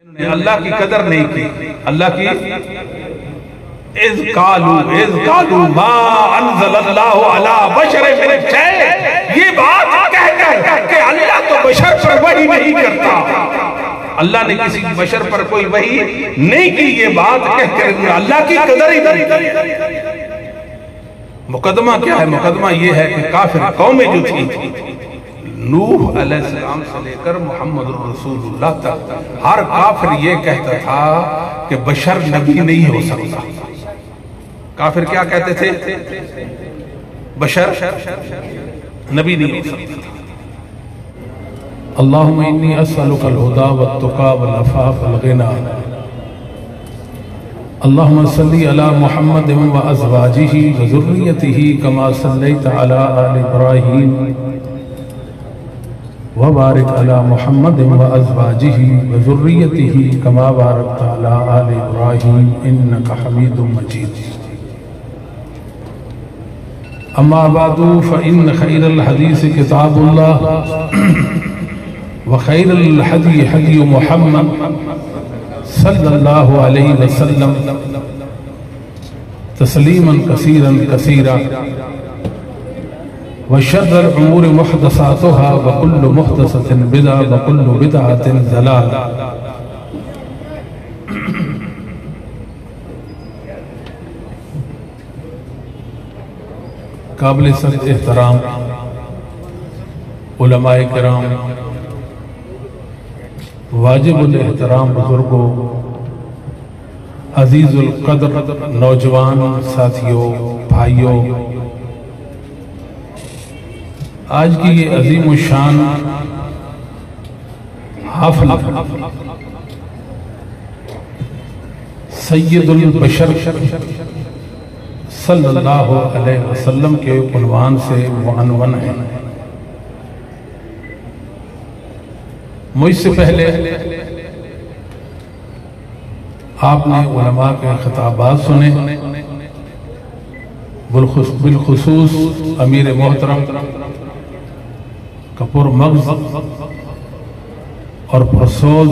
اللہ کی قدر نہیں کی. اللہ کی اذ قالوا ما انزل اللہ علی بشر من شیء، یہ بات کہہ کر کہ اللہ تو بشر پر وحی نہیں کرتا، اللہ نے کسی بشر پر کوئی وحی نہیں کی، یہ بات کہہ کر اللہ کی قدر ہی نہیں. مقدمہ کیا ہے؟ مقدمہ یہ ہے کہ کافر قومیں جو تھی نوح علیہ السلام سے لے کر محمد رسول اللہ تک، ہر کافر یہ کہتا تھا کہ بشر نبی نہیں ہو سکتا. کافر کیا کہتے تھے؟ بشر نبی نہیں ہو سکتا. اللہم انی اسألک الہدی والتقی والعفاف والغنی. اللہم صلی علی محمد وازواجہ وذریتہ کما صلیت علی آل ابراہیم وبارک علی محمد وازواجہ وذریتہ کما بارکت علی آل ابراہیم انک حمید مجید. اما بعد فإن خیر الحدیث کتاب اللہ وخیر الحدی حدی محمد صلی اللہ علیہ وسلم تسلیما کثیرا کثیرا وشر الامور محدثاتها وكل محدثة بدعة وكل بدعة ضلالة. قابل صد احترام علماء کرام، واجب الاحترام بزرگوں، عزیز القدر نوجوان ساتھیوں، بھائیوں، آج کی یہ عظیم الشان حفل سید البشر صلی اللہ علیہ وسلم کے عنوان سے معنون ہے. مجھ سے پہلے آپ نے علماء کے خطابات سنے، بالخصوص امیر محترم کپور مغز اور پرسوز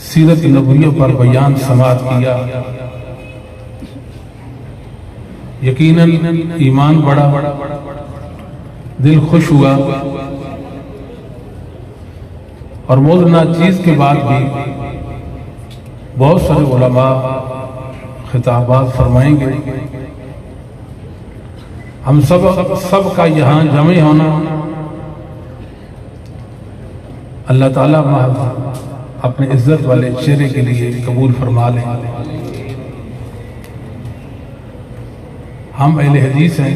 سیرت نبویہ پر بیان سماعت کیا. یقیناً ایمان بڑا، دل خوش ہوا، اور موضوع چیز کے بعد بھی بہت سارے علماء خطابات فرمائیں گے. ہم سب کا یہاں جمع ہونا اللہ تعالیٰ محض اپنے عزت والے چہرے کے لیے قبول فرما لیں. ہم اہل حدیث ہیں.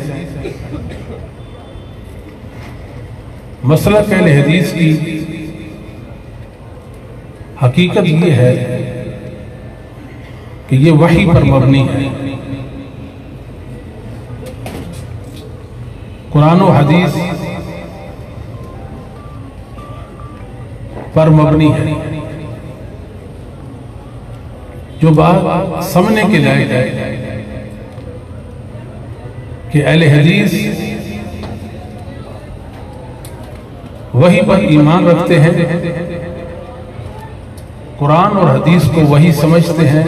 مسلک اہل حدیث کی حقیقت یہ ہے کہ یہ وحی پر مبنی ہے. قرآن و حدیث پر مبنی ہے. جو بات سمجھنے کے لائق ہے کہ اہل حدیث وحی پر ایمان رکھتے ہیں، قرآن اور حدیث کو وحی سمجھتے ہیں.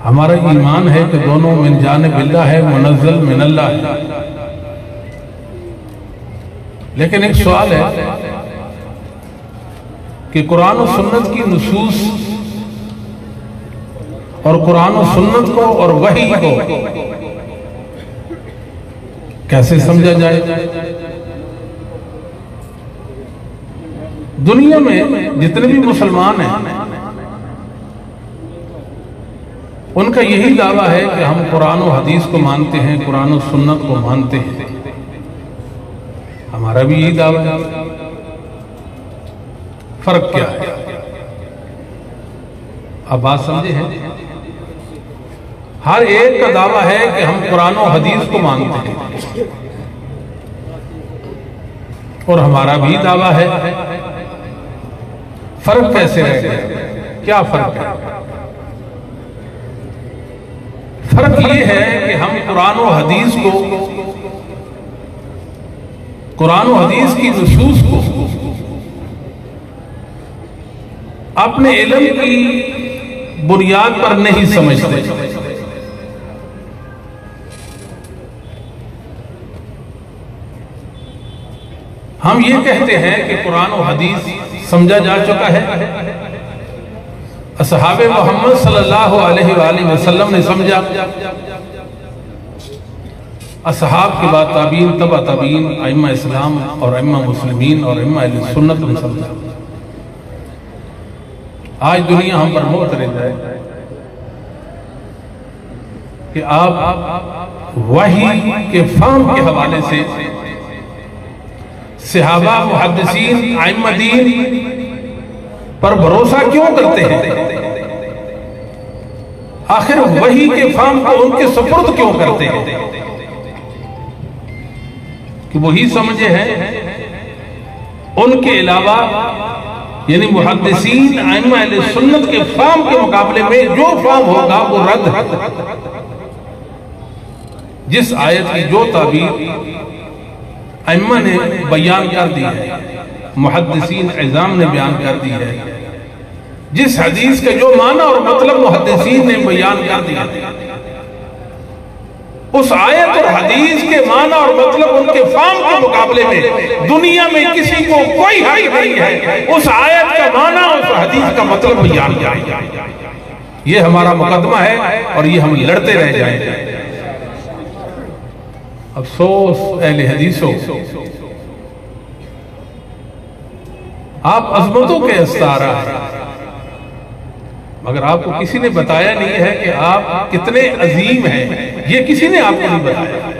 ہمارا ایمان ہے کہ دونوں من جانب اللہ ہے، منزل من اللہ ہے. لیکن ایک سوال ہے کہ قرآن و سنت کی نصوص اور قرآن و سنت کو اور وحی کو کیسے سمجھا جائے؟ دنیا میں جتنے بھی مسلمان ہیں ان کا یہی دعویٰ ہے کہ ہم قرآن و حدیث کو مانتے ہیں، قرآن و سنت کو مانتے ہیں. ہمارا بھی یہی دعویٰ ہے. فرق کیا ہے؟ اب بات سمجھے ہیں؟ ہر ایک کا دعویٰ ہے کہ ہم قرآن و حدیث کو مانتے ہیں، اور ہمارا بھی دعویٰ ہے. فرق کیسے رہ گیا؟ کیا فرق ہے؟ فرق یہ ہے کہ ہم قرآن و حدیث کو، قرآن و حدیث کی نصوص کو اپنے علم کی بنیاد پر نہیں سمجھتے. ہم یہ کہتے ہیں کہ قرآن و حدیث سمجھا جا چکا ہے. اصحاب محمد صلی اللہ علیہ وآلہ وسلم نے سمجھا، اصحاب کے بعد تابعین، تبع تابعین، ائمہ اسلام اور ائمہ مسلمین اور ائمہ اہل سنت نے سمجھا. آج دنیا ہم پر معترض ہے کہ آپ وحی کے فہم کے حوالے سے صحابہ، محدثین، ائمہ دین پر بھروسہ کیوں کرتے ہیں؟ آخر وحی کے فہم کو ان کے سپرد کیوں کرتے ہیں؟ کہ وہی سمجھے ہیں، ان کے علاوہ یعنی محدثین، ائمہ اہل سنت کے فہم کے مقابلے میں جو فہم ہوگا وہ رد ہے. جس آیت کی جو تعبیر ائمہ نے بیان کر دی ہے، محدثین اعظام نے بیان کر دی ہے، جس حدیث کا جو معنی اور مطلب محدثین نے بیان کر دیا، اس آیت اور حدیث کے معنی اور مطلب ان کے فہم کے مقابلے میں دنیا میں کسی کو کوئی حق نہیں ہے اس آیت کا معنی، اس حدیث کا مطلب بیان کرے. یہ ہمارا مقدمہ ہے اور یہ ہم لڑتے رہ جائیں گے. افسوس اہل حدیثوں، آپ عظمتوں کے استعارہ ہیں، مگر آپ کو کسی نے بتایا نہیں ہے کہ آپ کتنے عظیم ہیں. یہ کسی نے آپ کو نہیں بتایا.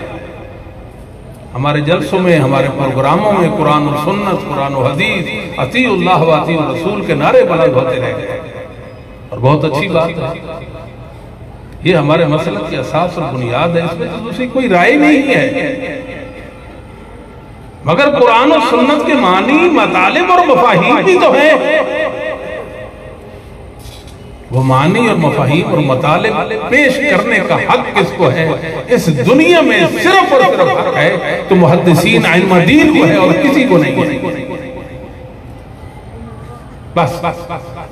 ہمارے جلسوں میں، ہمارے پروگراموں میں قرآن و سنت، قرآن و حدیث، اطیع اللہ و اطیع الرسول کے نعرے بلند ہوتے رہ گئے، اور بہت اچھی بات ہے. یہ ہمارے مسلک کی اساس اور بنیاد ہے، اس میں تو دوسری کوئی رائے نہیں ہے. مگر قرآن و سنت کے معنی، مطالب اور مفاہیم بھی تو ہیں. وہ معنی اور مفاہیم اور مطالب پیش کرنے کا حق کس کو ہے؟ اس دنیا میں صرف اور صرف حق ہے تو محدثین، ائمہ دین کو ہے اور کسی کو نہیں ہے. بس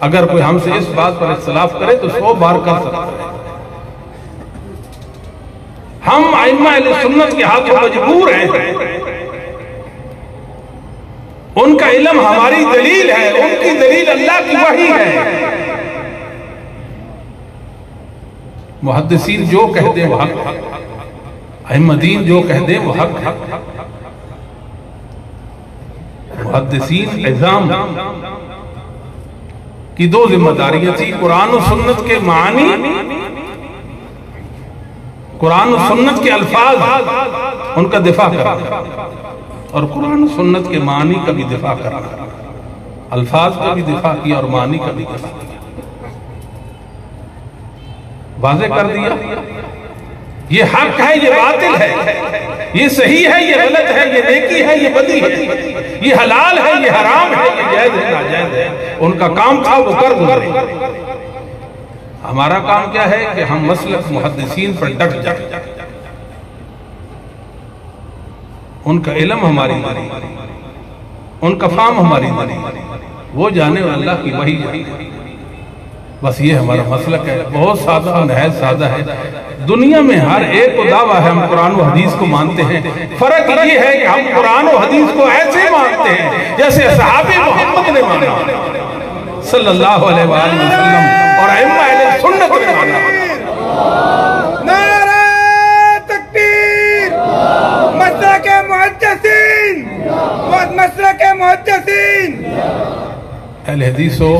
اگر کوئی ہم سے اس بات پر اختلاف کرے تو 100 بار کر سکتا ہے. ہم ائمہ اہل سنت کے ہاتھوں مجبور ہیں. ان کا علم ہماری دلیل ہے، ان کی دلیل اللہ کی وحی ہے. محدثین جو کہہ دیں وہ حق، ائمہ دین جو کہہ دیں وہ حق. محدثین اعظام کی 2 ذمہ داریاں تھی: قرآن و سنت کے معنی، قرآن و سنت کے الفاظ ان کا دفاع کرنا، اور قرآن و سنت کے معنی کا بھی دفاع کرنا. الفاظ کا بھی دفاع کیا اور معنی کا بھی دفاع کیا. واضح کر دیا یہ حق ہے، یہ باطل ہے، یہ صحیح ہے، یہ غلط ہے، یہ نیکی ہے، یہ بدی ہے، یہ حلال ہے، یہ حرام ہے، یہ جائز ہے، ناجائز ہے. ان کا کام تھا وہ کر گزرے. ہمارا کام کیا ہے کہ ہم مسلک محدثین پر ڈٹ جائیں. ان کا علم ہماری ماری، ان کا فہم ہماری ماری، وہ جانے اور اللہ کی وحی جانے. بس یہ ہمارا مسلک ہے. بہت سادہ، نہایت سادہ ہے. دنیا میں ہر ایک کو دعویٰ ہے ہم قرآن و حدیث کو مانتے ہیں. فرق یہ ہے کہ ہم قرآن و حدیث کو ایسے مانتے ہیں جیسے اصحاب محمد نے مانا صلی اللہ علیہ وآلہ وسلم اور ائمہ اہل سنت نے مانا. نعرہ تکبیر! مسلک محدثین! مسلک محدثین! اہل حدیثوں،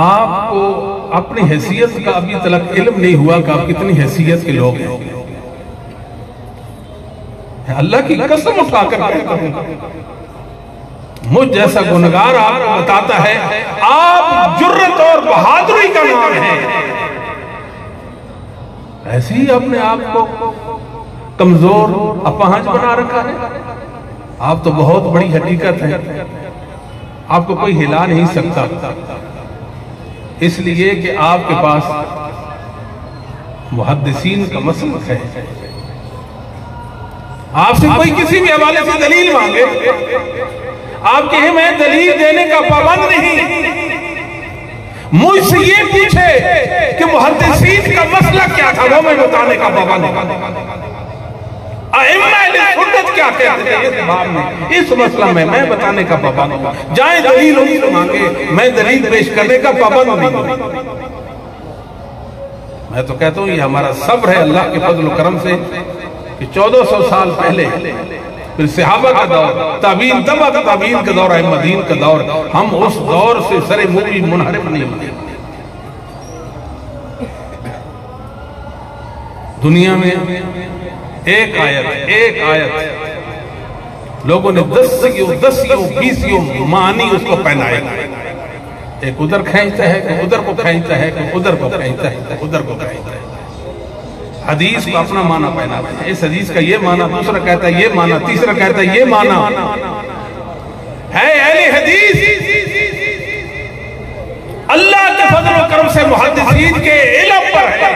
آپ کو اپنی حیثیت کا ابھی تلک علم نہیں ہوا کہ آپ کتنی حیثیت کے لوگ ہیں. اللہ کی قسم اٹھا کر کہتا ہوں، مجھ جیسا گنہگار آپ کو بتاتا ہے آپ جرت اور بہادری کا نام ہے. ایسے ہی اپنے آپ کو کمزور، اپاہج بنا رکھا ہے. آپ تو بہت بڑی حقیقت ہے، آپ کو کوئی ہلا نہیں سکتا، اس لیے کہ آپ کے پاس محدثین کا مسلک ہے. آپ سے کوئی کسی بھی حوالے سے دلیل مانگے، آپ کہیں میں دلیل دینے کا پابند نہیں، مجھ سے یہ پوچھے کہ محدثین کا مسئلہ کیا تھا، وہ میں بتانے کا پابند نہیں۔ ائمہ اہل سنت کیا کہتے ہیں اس باب میں، اس مسئلہ میں بتانے کا پابند ہوں۔ جائیں دلیل ان سے مانگے، میں دلیل پیش کرنے کا پابند نہیں۔ میں تو کہتا ہوں یہ ہمارا صبر ہے اللہ کے فضل و کرم سے کہ 1400 سال پہلے پھر صحابہ کا دور، تابعین، تبع تابعین کا دور، ائمہ دین کا دور، ہم اس دور سے سر موی منحرف نہیں ہوئے۔ دنیا میں ایک آیت لوگوں نے 10 معنی اس کو پہنائے، ایک ادھر کھینچتا ہے کہ ادھر کو کھینچتا ہے کہ ادھر کو کھینچتا ہے ادھر کو کھینچتا ہے۔ حدیث کو اپنا معنی پہناتا ہے، اس حدیث کا یہ معنی، دوسرا کہتا ہے یہ معنی، تیسرا کہتا ہے یہ معنی ہے۔ اہل حدیث اللہ کے فضل و کرم سے محدثین کے علم پر ہے،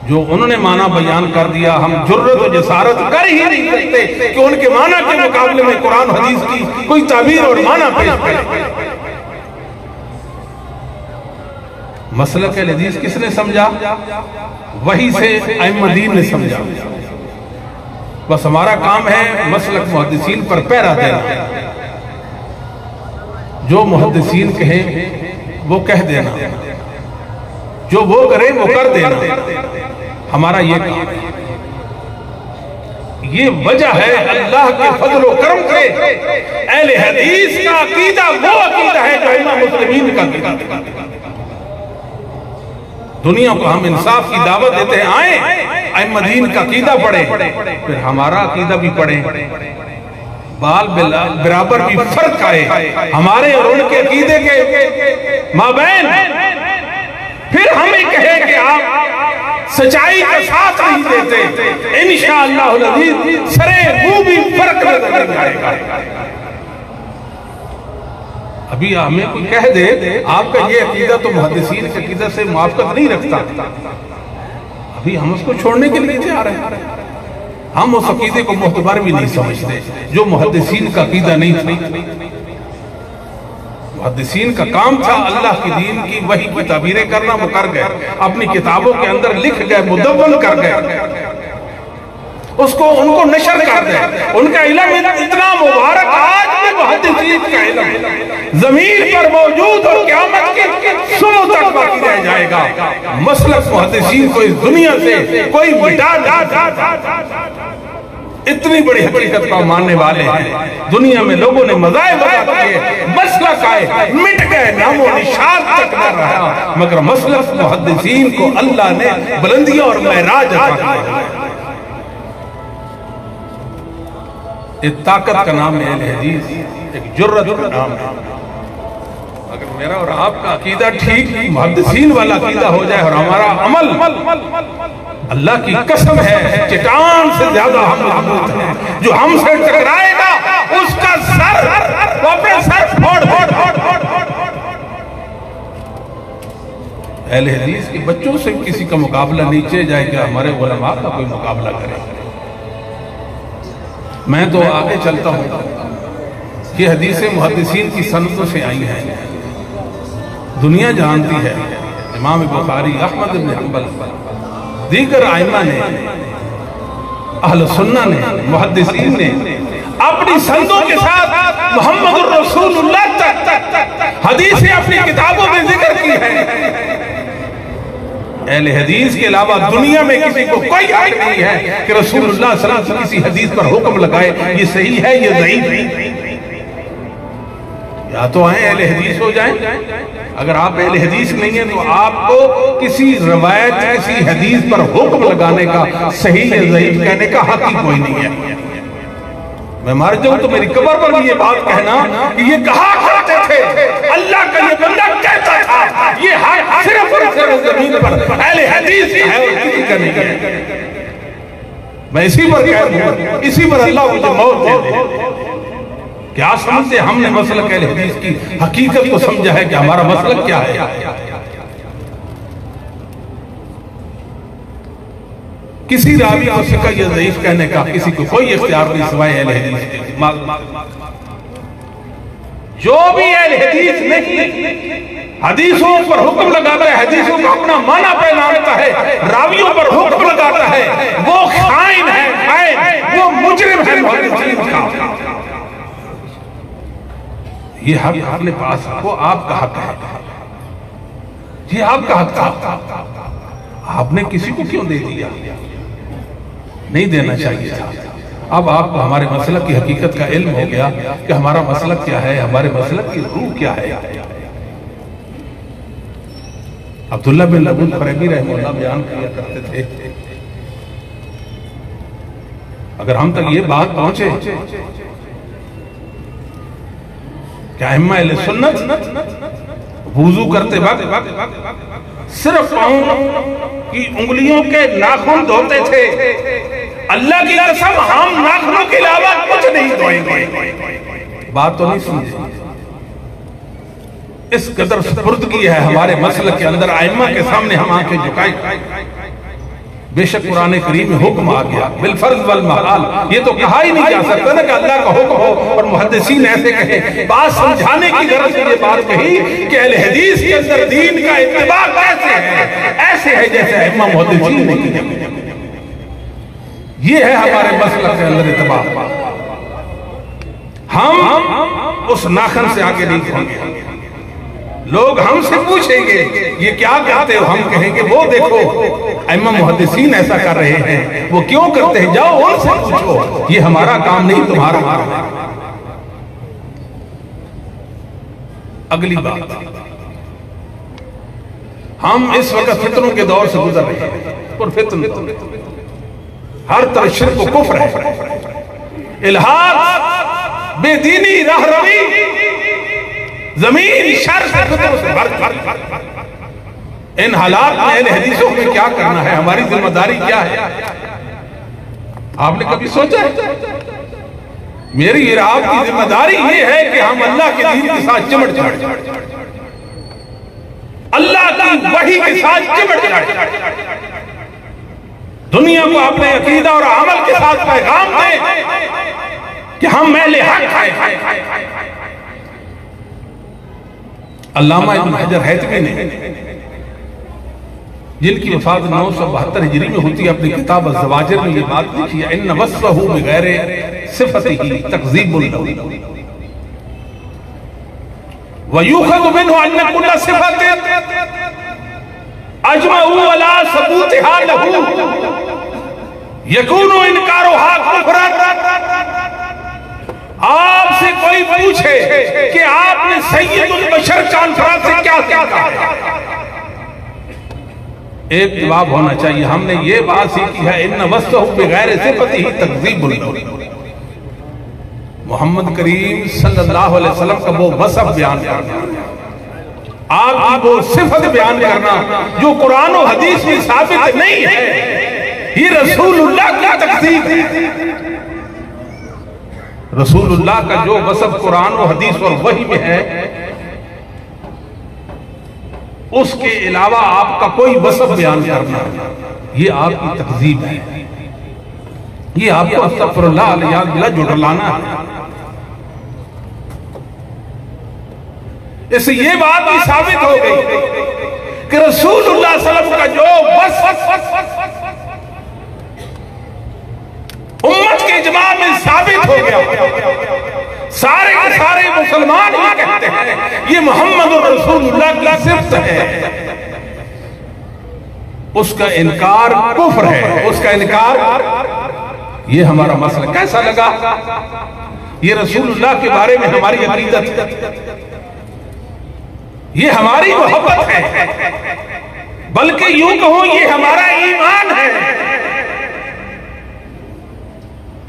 جو انہوں نے معنی بیان کر دیا، ہم جرت و جسارت کر ہی نہیں سکتے کہ ان کے معنی کے مقابلے میں قرآن حدیث کی کوئی تعبیر اور معنی پیش کرے۔ مسلک الحدیث کس نے سمجھا؟ وہی سے ائمہ دین نے سمجھا۔ بس ہمارا کام ہے مسلک محدثین پر پیرا دینا، جو محدثین کہیں وہ کہہ دینا، جو وہ کریں وہ کر دینا، ہمارا یہ کام ہے۔ یہ وجہ ہے اللہ کے فضل و کرم سے اہل حدیث کا عقیدہ وہ عقیدہ ہے جو ائمہ مسلمین کا عقیدہ۔ دنیا کو ہم انصاف کی دعوت دیتے ہیں، آئیں ائمہ دین کا عقیدہ پڑھیں، پھر ہمارا عقیدہ بھی پڑھیں، بال برابر بھی فرق آئے ہمارے اور ان کے عقیدے کے مابین، پھر ہمیں کہے کہ آپ سچائی کا ساتھ نہیں دیتے، انشاءاللہ العزیز سرے وہ بھی فرق نظر آئے گا۔ ابھی ہمیں کوئی کہہ دے آپ کا یہ عقیدہ تو محدثین کے عقیدہ سے موافقت نہیں رکھتا، ابھی ہم اس کو چھوڑنے کے لیے تیار ہیں۔ ہم اس عقیدے کو معتبر بھی نہیں سمجھتے جو محدثین کا عقیدہ نہیں تھا۔ محدثین کا کام تھا اللہ کی دین کی وحی کی تعبیریں کرنا، وہ کر گئے، اپنی کتابوں کے اندر لکھ گئے، مدون کر گئے، اس کو ان کو نشر کر دیں۔ ان کا علم اتنا مبارک آج بھی محدثین کا علم زمین پر موجود اور قیامت کی صبح تک باقی رہ جائے گا۔ مسلک محدثین کو اس دنیا سے کوئی مٹا نہیں۔ اتنی بڑی حقیقت کو ماننے والے ہیں، دنیا میں لوگوں نے مذاہب کیے، مسلک آئے مٹ گئے، نام و نشان تک نہ رہا، مگر مسلک محدثین کو اللہ نے بلندیاں اور معراج عطا کیا۔ ایک طاقت کا نام ہے اہل حدیث، ایک جرت کا نام ہے۔ اگر میرا اور آپ کا عقیدہ ٹھیک محدثین والا عقیدہ ہو جائے اور ہمارا عمل اللہ کی قسم ہے چٹان سے زیادہ ہم مضبوط ہیں، جو ہم سے ٹکرائے گا اس کا سر وہ اپنے سر پھوڑ۔ اہل حدیث کے بچوں سے کسی کا مقابلہ نیچے جائے کہ ہمارے علماء کا کوئی مقابلہ کرے۔ میں تو آگے چلتا ہوں، یہ حدیثیں محدثین کی سندوں سے آئی ہیں، دنیا جانتی ہے۔ امام بخاری، احمد بن حنبل، دیگر ائمہ نے، اہل سنہ نے، محدثین نے اپنی سندوں کے ساتھ محمد الرسول اللہ تک حدیثیں اپنی کتابوں میں ذکر کی ہے۔ اہل حدیث کے علاوہ دنیا میں کسی کو کوئی حق نہیں ہے کہ رسول اللہ صلی اللہ علیہ وسلم کسی حدیث پر حکم لگائے یہ صحیح ہے یہ ضعیف ہے۔ یا تو آئیں اہل حدیث ہو جائیں، اگر آپ اہل حدیث نہیں ہیں تو آپ کو کسی روایت کسی حدیث پر حکم لگانے کا، صحیح یا ضعیف کہنے کا حق ہی کوئی نہیں ہے۔ میں مر جاؤں تو میری قبر پر بھی یہ بات کہنا کہ یہ کہا کرتے تھے، اللہ کا یہ بندہ کہتا تھا، یہ حق صرف اور صرف زمین پر اہل حدیث ہے اور کسی کا نہیں ہے۔ میں اسی پر کہہ دوں، اسی پر اللہ مجھے موت دے دے۔ کیا سمجھتے ہم نے مسلک اہل حدیث کی حقیقت کو سمجھا ہے کہ ہمارا مسلک کیا ہے؟ کسی راوی کو ثقہ یا ضعیف کہنے کا کسی کو کوئی اختیار نہیں سوائے اہل حدیث کے۔ جو بھی اہل حدیث نہیں حدیثوں پر حکم لگاتا ہے، حدیثوں کو اپنا معنی پہناتا ہے، راویوں پر حکم لگاتا ہے، وہ خائن ہے، خائن، وہ مجرم ہے محدثین کا۔ یہ حق اپنے پاس وہ آپ کا حق ہے، یہ آپ کا حق تھا، آپ نے کسی کو کیوں دے دیا؟ نہیں دینا چاہیے تھا۔ اب آپ کو ہمارے مسلک کی حقیقت کا علم ہو گیا کہ ہمارا مسلک کیا ہے، ہمارے مسلک کی روح کیا ہے۔ عبداللہ بن لبون فریبی رحمہ اللہ بیان کیا کرتے تھے، اگر ہم تک یہ بات پہنچے کہ ائمہ اہل سنت وضو کرتے وقت صرف پاؤں کی انگلیوں کے ناخن دھوتے تھے، اللہ کی قسم ہم ناخنوں کے علاوہ کچھ نہیں دھوئیں گے۔ بات تو نہیں سمجھے؟ اس قدر سپردگی ہے ہمارے مسلک کے اندر، ائمہ کے سامنے ہم آنکھیں جھکائیں۔ بے شک قرآن کریم میں حکم آ گیا بالفرض والمحال، یہ تو کہا ہی نہیں جا سکتا نا کہ اللہ کا حکم ہو اور محدثین ایسے کہیں۔ بات سمجھانے کی غرض سے یہ بات کہی کہ اہل حدیث کے اندر دین کا اتباع کیسے ہے، ایسے ہے جیسے ائمہ محدثین نے کیا۔ یہ ہے ہمارے مسلک کے اندر اتباع۔ ہم اس ناخن سے آگے نہیں جائیں گے۔ لوگ ہم سے پوچھیں گے یہ کیا کہتے ہو، ہم کہیں گے وہ دیکھو ائمہ محدثین ایسا کر رہے ہیں، وہ کیوں کرتے ہیں، جاؤ ان سے پوچھو، یہ ہمارا کام نہیں تمہارا کام ہے۔ اگلی بات، ہم اس وقت فتنوں کے دور سے گزر رہے ہیں، اور فتن ہر طرح شرک و کفر ہے، الحاد، بے دینی، راہ روی، زمین شر سے فتنوں سے بھر۔ ان حالات میں اہل حدیثوں میں کیا کرنا ہے، ہماری ذمہ داری کیا ہے؟ آپ نے کبھی سوچا ہے؟ میری اور آپ کی ذمہ داری یہ ہے کہ ہم اللہ کے دین کے ساتھ چمٹ جائیں، اللہ کی وحی کے ساتھ چمٹ جائیں، دنیا کو اپنے عقیدہ اور عمل کے ساتھ پیغام دیں کہ ہم اہل حق ہیں۔ علامہ ابن حجر حیثمی نے، جن کی وفات 972 ہجری میں ہوتی ہے، اپنی کتاب الزواجر میں یہ بات لکھی ہے، ان وصفہ بغیر صفتہ تکذیب لہ ویوخذ منہ ان کل صفت اجمعوا علی ثبوتها لہ یکون انکارها کفرا۔ آپ سے کوئی پوچھے کہ آپ نے سید البشر کانفرنس سے کیا سیکھا، ایک جواب ہونا چاہیے، ہم نے یہ بات سیکھی ہے ان وصفہ بغیر صفتہ تکذیب لہ، محمد کریم صلی اللہ علیہ وسلم کا وہ وصف بیان کرنا، آپ کی وہ صفت بیان کرنا جو قرآن و حدیث میں ثابت نہیں ہے، یہ رسول اللہ کی تکذیب۔ رسول اللہ کا جو وصف قرآن و حدیث اور وحی میں ہے، اس کے علاوہ آپ کا کوئی وصف بیان کرنا، یہ آپ کی تکذیب ہے، یہ آپ کو استغفر اللہ علیہ وسلم جھٹلانا ہے۔ اس سے یہ بات بھی ثابت ہو گئی کہ رسول اللہ صلی اللہ علیہ وسلم کا جو وصف امت کے اجماع میں ثابت ہو گیا، سارے کے سارے مسلمان ہی کہتے ہیں یہ محمد رسول اللہ کی صفت ہے، اس کا انکار کفر ہے، اس کا انکار۔ یہ ہمارا مسئلہ کیسا لگا؟ یہ رسول اللہ کے بارے میں ہماری عقیدت، یہ ہماری محبت ہے، بلکہ یوں کہوں یہ ہمارا ایمان ہے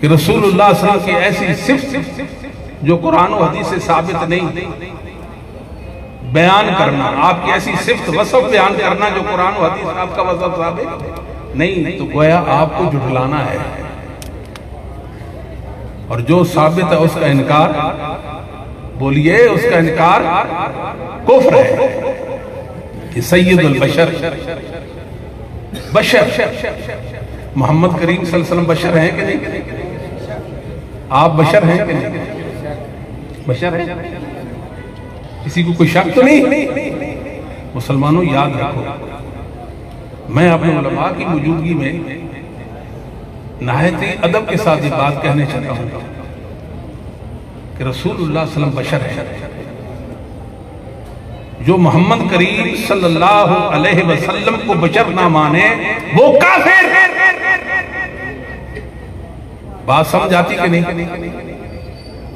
کہ رسول اللہ صلی اللہ علیہ وسلم کی ایسی صفت جو قرآن و حدیث سے ثابت نہیں، بیان کرنا، آپ کی ایسی صفت وصف بیان کرنا جو قرآن و حدیث آپ کا وصف ثابت نہیں، تو گویا آپ کو جھٹلانا ہے، اور جو ثابت ہے اس کا انکار، بولیے اس کا انکار کفر ہے۔ یہ سید البشر، بشر محمد کریم صلی اللہ علیہ وسلم بشر ہیں کہ نہیں؟ آپ بشر ہیں کہ نہیں؟ بشر ہیں؟ کسی کو کوئی شک تو نہیں؟ مسلمانوں یاد رکھو، میں اپنے علماء کی موجودگی میں نہایت ادب کے ساتھ یہ بات کہنے چاہتا ہوں کہ رسول اللہ صلی اللہ علیہ وسلم بشر ہیں۔ جو محمد کریم صلی اللہ علیہ وسلم کو بشر نہ مانے وہ کافر۔ بات سمجھ آتی کہ نہیں؟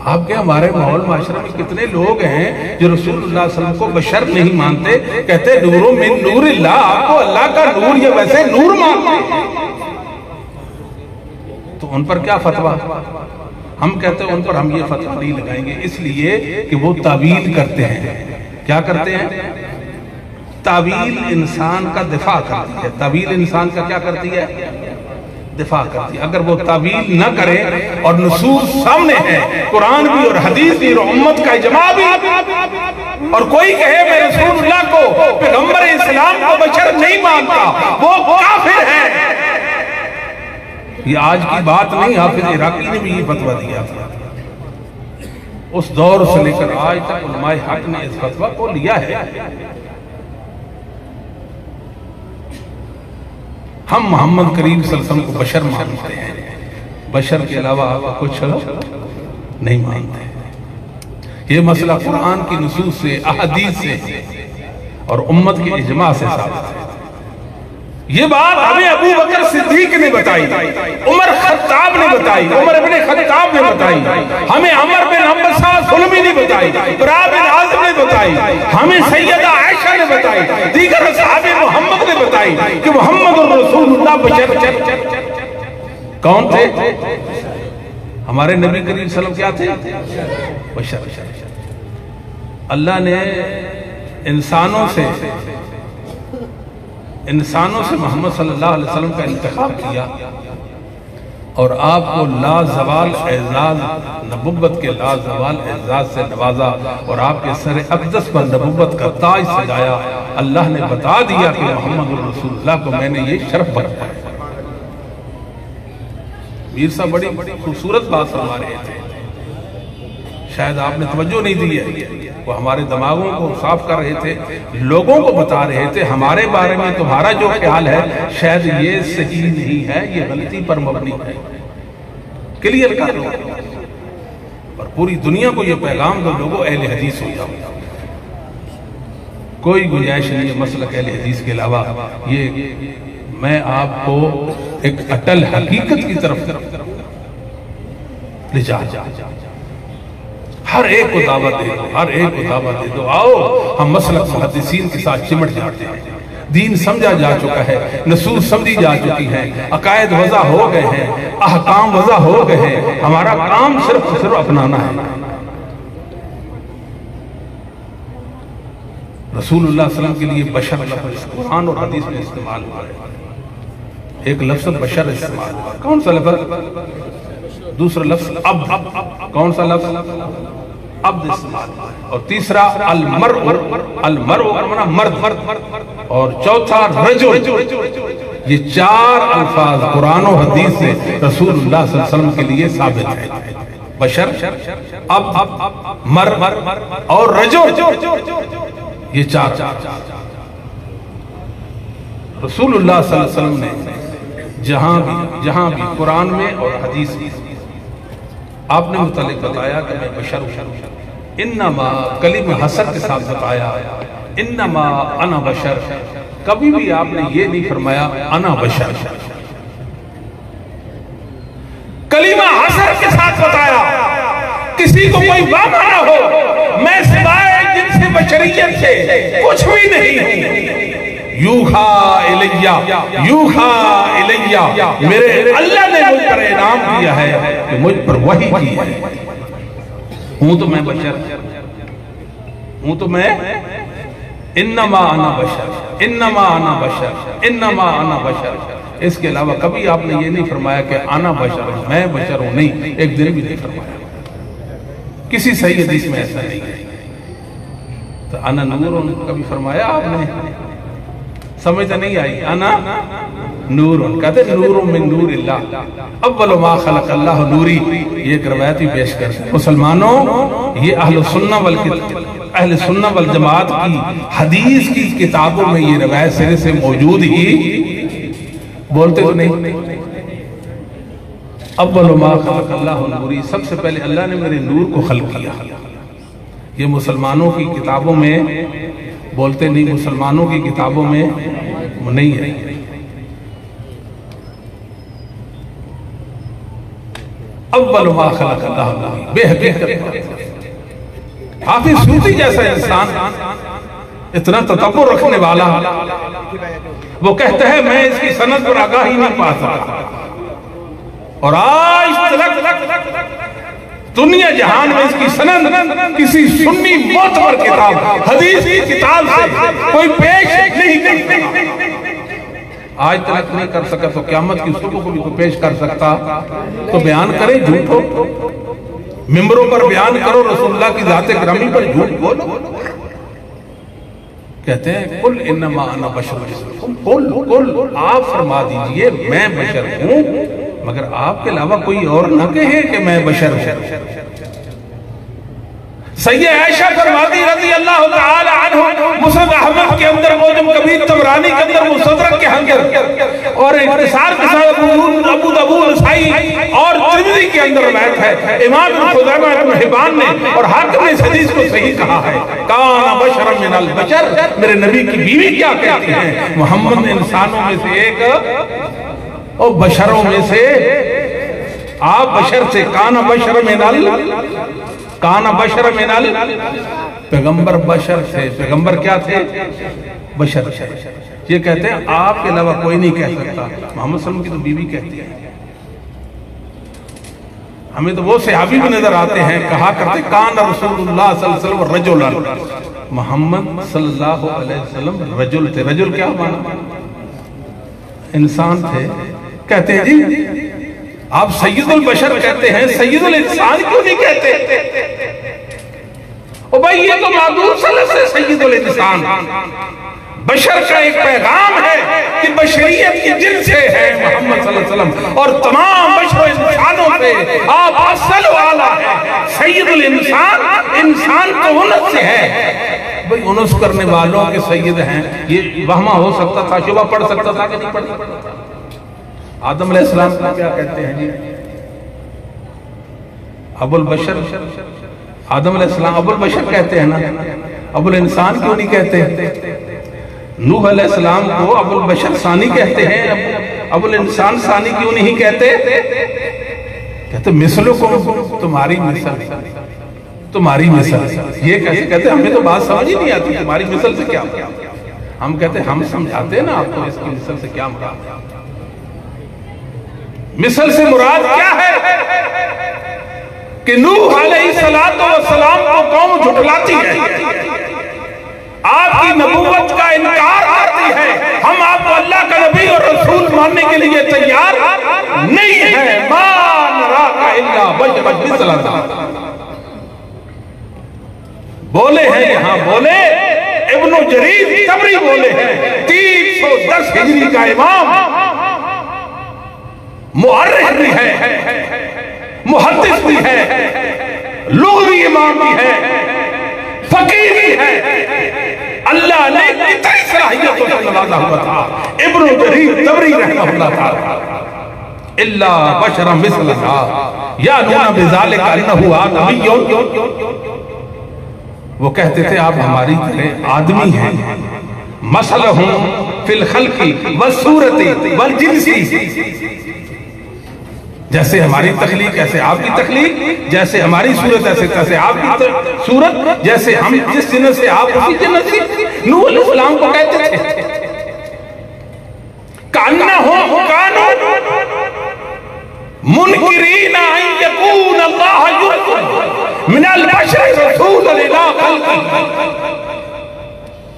آپ کے ہمارے ماحول معاشرے میں کتنے لوگ ہیں جو رسول اللہ صلی اللہ علیہ وسلم کو بشر نہیں مانتے، کہتے نور من نور اللہ، آپ کو اللہ کا نور یا ویسے نور مانتے ہیں، تو ان پر کیا فتویٰ؟ ہم کہتے ہیں ان پر ہم یہ فتویٰ نہیں لگائیں گے، اس لیے کہ وہ تعویل کرتے ہیں۔ کیا کرتے ہیں؟ تعویل انسان کا دفاع کرتی ہے۔ تعویل انسان کا کیا کرتی ہے؟ دفاع کرتی ہے۔ اگر وہ تعویل نہ کرے اور نصوص سامنے ہے، قرآن بھی اور حدیث بھی اور امت کا اجماع بھی، اور کوئی کہے میں رسول اللہ کو پیغمبر اسلام کو بشر نہیں مانتا، وہ کافر ہے۔ یہ آج کی بات نہیں، حافظ عراقی نے بھی یہ فتویٰ دیا تھا۔ اس دور سے لے کر آج تک علماء حق نے اس فتویٰ کو لیا ہے۔ ہم محمد کریم صلی اللہ علیہ وسلم کو بشر مانتے ہیں، بشر کے علاوہ آپ کچھ نہیں مانتے۔ یہ مسئلہ قرآن کی نصوص سے، احادیث سے اور امت کے اجماع سے ثابت ہے۔ یہ بات ہمیں ابو بکر صدیق نے بتائی، عمر خطاب نے بتائی، عمر بن خطاب نے بتائی، ہمیں عمر بن حنبلہ سلمی نے بتائی، برا بن عازب نے بتائی، ہمیں سیدہ عائشہ نے بتائی، دیگر اصحاب محمد نے بتائی کہ محمد رسول اللہ بشر۔ کون تھے؟ ہمارے نبی کریم صلی اللہ علیہ وسلم کیا تھے؟ بشر۔ اللہ نے انسانوں سے محمد صلی اللہ علیہ وسلم کا انتخاب کیا اور آپ کو لازوال اعزاز، نبوت کے لازوال اعزاز سے نوازا اور آپ کے سر اقدس پر نبوت کا تاج سجایا۔ اللہ نے بتا دیا کہ محمد رسول اللہ کو میں نے یہ شرف بخشا ہے۔ میر صاحب بڑی خوبصورت بات فرما رہے تھے، شاید آپ نے توجہ نہیں دی ہے، وہ ہمارے دماغوں کو صاف کر رہے تھے، لوگوں کو بتا رہے تھے ہمارے بارے میں تمہارا جو خیال ہے شاید یہ صحیح نہیں ہے، یہ غلطی پر مبنی ہے، کلیئر کر لو اور پوری دنیا کو یہ پیغام دو، لوگوں اہل حدیث ہو جاؤ۔ کوئی گنجائش نہیں ہے مسلک اہل حدیث کے علاوہ۔ یہ میں آپ کو ایک اٹل حقیقت کی طرف لے جا ہر ایک کو دعوت دے دو، ہر ایک کو دعوت دے دو۔ آؤ ہم مسلک محدثین کے ساتھ چمٹ جاتے ہیں، دین سمجھا جا چکا ہے، نصوص سمجھی جا چکی ہیں، عقائد وضع ہو گئے ہیں، احکام وضع ہو گئے ہیں، ہمارا کام صرف اپنانا ہے۔ رسول اللہ صلی اللہ علیہ وسلم کے لیے بشر لفظ قرآن اور حدیث میں استعمال ہوا ہے۔ ایک لفظ بشر استعمال ہوا، کون سا لفظ؟ دوسرا لفظ عبد، کون سا لفظ؟ عبد استعمال ہوا ہے۔ اور تیسرا المرء، المرء کا معنی مرد، اور چوتھا رجل۔ یہ چار الفاظ قرآن و حدیث سے رسول اللہ صلی اللہ علیہ وسلم کے لیے ثابت ہے۔ بشر، عبد، مرد اور رجل، یہ چار رسول اللہ صلی اللہ علیہ وسلم نے جہاں بھی قرآن میں اور حدیث میں آپ نے متعلق بتایا کہ میں بشر ہوں، انما کلمہ حسر کے ساتھ بتایا انما انا بشر، کبھی بھی آپ نے یہ نہیں فرمایا انا بشر۔ کلمہ حسر کے ساتھ بتایا، کسی کو کوئی وہم نہ ہو میں سوائے جن سے بشریت سے کچھ بھی نہیں ہوں۔ یوحا الیہ، یوحا الیہ، میرے اللہ نے مجھ پر انعام کیا ہے کہ مجھ پر وحی کی ہے۔ ہوں تو میں بشر ہوں، تو میں انما انا بشر، انما انا بشر، انما انا بشر۔ اس کے علاوہ کبھی آپ نے یہ نہیں فرمایا کہ انا بشر، میں بشر ہوں، نہیں، ایک دن بھی نہیں فرمایا، کسی صحیح حدیث میں ایسا نہیں ہے۔ تو انا نور کبھی فرمایا آپ نے؟ سمجھتا نہیں آئی، انا نور کہتے نور من نور اللہ اول ما خلق اللہ نوری. یہ ایک روایت بھی پیش کرتے ہیں. مسلمانوں یہ اہل سنہ والجماعت کی حدیث کی کتابوں میں یہ روایت سرے سے موجود ہی بولتے تو نہیں. اول ما خلق اللہ نوری، سب سے پہلے اللہ نے میرے نور کو خلق کیا. یہ مسلمانوں کی کتابوں میں بولتے نہیں، مسلمانوں کی کتابوں میں نہیں ہے. اول ما خلق اللہ نوری بے حقیقت حافظ سیوطی جیسا انسان اتنا تدبر رکھنے والا وہ کہتا ہے میں اس کی سند پر آگاہی نہیں پا سکتا، اور آج تک دنیا جہان میں اس کی سند کسی سنی معتبر کتاب حدیث کی کتاب سے کوئی پیش نہیں کرتا. آج تک نہیں کر سکا تو قیامت کی صبح کو بھی تو پیش کر سکتا تو بیان کرے جھوٹو، ممبروں پر بیان کرو، رسول اللہ کی ذات گرامی پر جھوٹ بولو. کہتے ہیں قل انما انا بشر، قل آپ فرما دیجئے میں بشر ہوں، مگر آپ کے علاوہ کوئی اور نہ کہے کہ میں بشر ہوں. سید عائشہ فرماتی رضی اللہ تعالی عنہ مسند احمد کے اندر، موجم کبیر طبرانی کے اندر، مستدرک کے اندر اور اختصار کے ساتھ ابو داؤد نسائی اور ترمذی کے اندر روایت ہے. امام ابن خزیمہ ابن حبان نے اور حاکم نے اس حدیث کو صحیح کہا ہے. کان بشر من البشر، میرے نبی کی بیوی کیا کہتی ہیں؟ محمد انسانوں میں سے ایک اور بشروں میں سے، آپ بشر سے، کان بشر من ال پیغمبر بشر سے. پیغمبر کیا تھے؟ بشر تھے. یہ کہتے ہیں آپ کے علاوہ کوئی نہیں کہہ سکتا. محمد صلی اللہ علیہ وسلم کی تو بیوی کہتی ہے. ہمیں تو وہ صحابی بھی نظر آتے ہیں کہا کرتے کان رسول اللہ صلی اللہ علیہ وسلم رجل، محمد صلی اللہ علیہ وسلم رجل تھے. رجل کیا مانا؟ انسان تھے. کہتے ہیں جی آپ سید البشر کہتے ہیں، سید الانسان کیوں نہیں کہتے؟ او بھائی یہ تو معدود صلح سے سید الانسان، بشر کا ایک پیغام ہے کہ بشریت کی جن سے ہے محمد صلی اللہ علیہ وسلم، اور تمام بشر و انسانوں سے آپ اصل والا ہے. سید الانسان، انسان تو انس سے ہے. بھائی انس کرنے والوں کے سید ہیں، یہ وہمہ ہو سکتا تھا، شبہ پڑھ سکتا تھا کہ نہیں پڑھ سکتا تھا. آدم علیہ السلام کو کیا کہتے ہیں جی؟ ابو البشر. آدم علیہ السلام ابو البشر کہتے ہیں نا، ابو الانسان کیوں نہیں کہتے؟ نوح علیہ السلام کو ابو البشر ثانی کہتے ہیں، ابو الانسان ثانی کیوں نہیں کہتے؟ کہتے مثلکم، تمہاری مثل، تمہاری مثل. یہ کیسے کہتے ہیں؟ ہمیں تو بات سمجھ ہی نہیں آتی تمہاری مثل سے کیا. ہم کہتے ہیں ہم سمجھاتے ہیں نا آپ کو اس کی مثل سے کیا مراد ہے. مثل سے مراد کیا ہے کہ نوح علیہ السلام کو قوم جھٹلاتی ہے، آپ کی نبوت کا انکار کرتی ہے. ہم آپ کو اللہ کا نبی اور رسول ماننے کے لیے تیار نہیں ہیں. ما نراک الا بشرا مثلنا. بولے ہیں یہاں، بولے ابن جریر طبری بولے ہیں، 310 ہجری کا امام، مؤرخ بھی ہے، محدث بھی ہے، لغوی امام بھی ہے، فقیہ بھی ہے. اللہ نے کتنی صلاحیتوں سے نوازا ہوا تھا. ابن جریر طبری رحمہ اللہ تھا الا بشرا مثلنا یعنون بذلک انہ آدمی. وہ کہتے تھے آپ ہماری طرح آدمی ہیں. مثلہم فی الخلق والصورت والجنس، جیسے ہماری تخلیق ایسے آپ کی تخلیق، جیسے ہماری صورت ایسے آپ کی صورت، جیسے ہم جس جنس سے آپ اسی جنس سے. نوح علیہ السلام کو کہتے تھے کأنہم کانوا منکرین ان یکون اللہ یرسل من البشر رسولا الی خلقہ.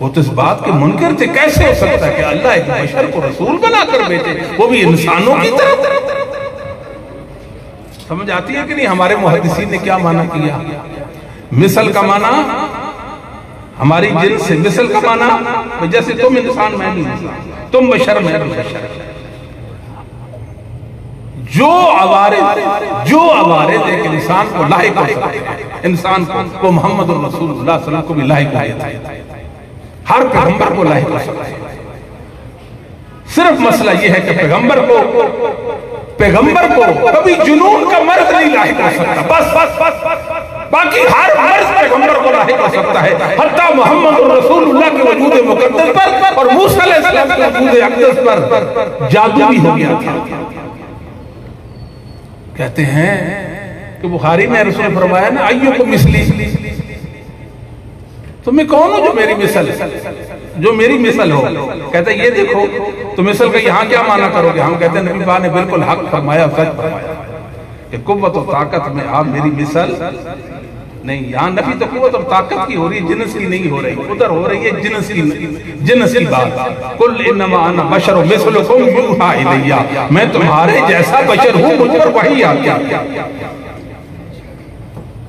وہ تو اس بات کے منکر تھے، کیسے ہو سکتا ہے کہ اللہ ایک بشر کو رسول بنا کر بھیجے، وہ بھی انسانوں کی طرف. سمجھ آتی ہے کہ نہیں ہمارے محدثین نے کیا معنی کیا؟ مثل کا معنی ہماری جنس سے، مثل کا معنی جیسے تم انسان میں بھی انسان، تم بشر میں بھی بشر. جو عوارض ایک انسان کو لاحق ہو سکتے ہیں، انسان کو محمد رسول اللہ صلی اللہ علیہ وسلم کو بھی لاحق ہوئے تھے، ہر پیغمبر کو لاحق ہو سکتے ہیں۔ صرف مسئلہ یہ ہے کہ پیغمبر کو کبھی جنون کا مرض نہیں لاحق ہو سکتا، بس باقی ہر مرض پیغمبر کو لاحق ہو سکتا ہے، حتیٰ محمد رسول اللہ کے وجود مقدس پر اور موسیٰ علیہ السلام کے وجود اقدس پر جادو بھی ہو گیا تھا۔ کہتے ہیں کہ بخاری میں رسول نے فرمایا نا ایوکم مثلی، تمہیں کون ہو جو میری مثل ہو؟ کہتے ہیں یہ دیکھو تو مثل کا یہاں کیا معنی کرو گے؟ ہم کہتے ہیں نبی پاک نے بالکل حق فرمایا، سچ فرمایا کہ قوت و طاقت میں آپ میری مثل نہیں۔ یہاں نفی تو قوت اور طاقت کی ہو رہی ہے، جنس کی نہیں ہو رہی، ادھر ہو رہی ہے جنس کی بات۔ قل انما انا بشر مثلکم یوحی الی، میں تمہارے جیسا بشر ہوں، مجھ پر وحی آتی ہے۔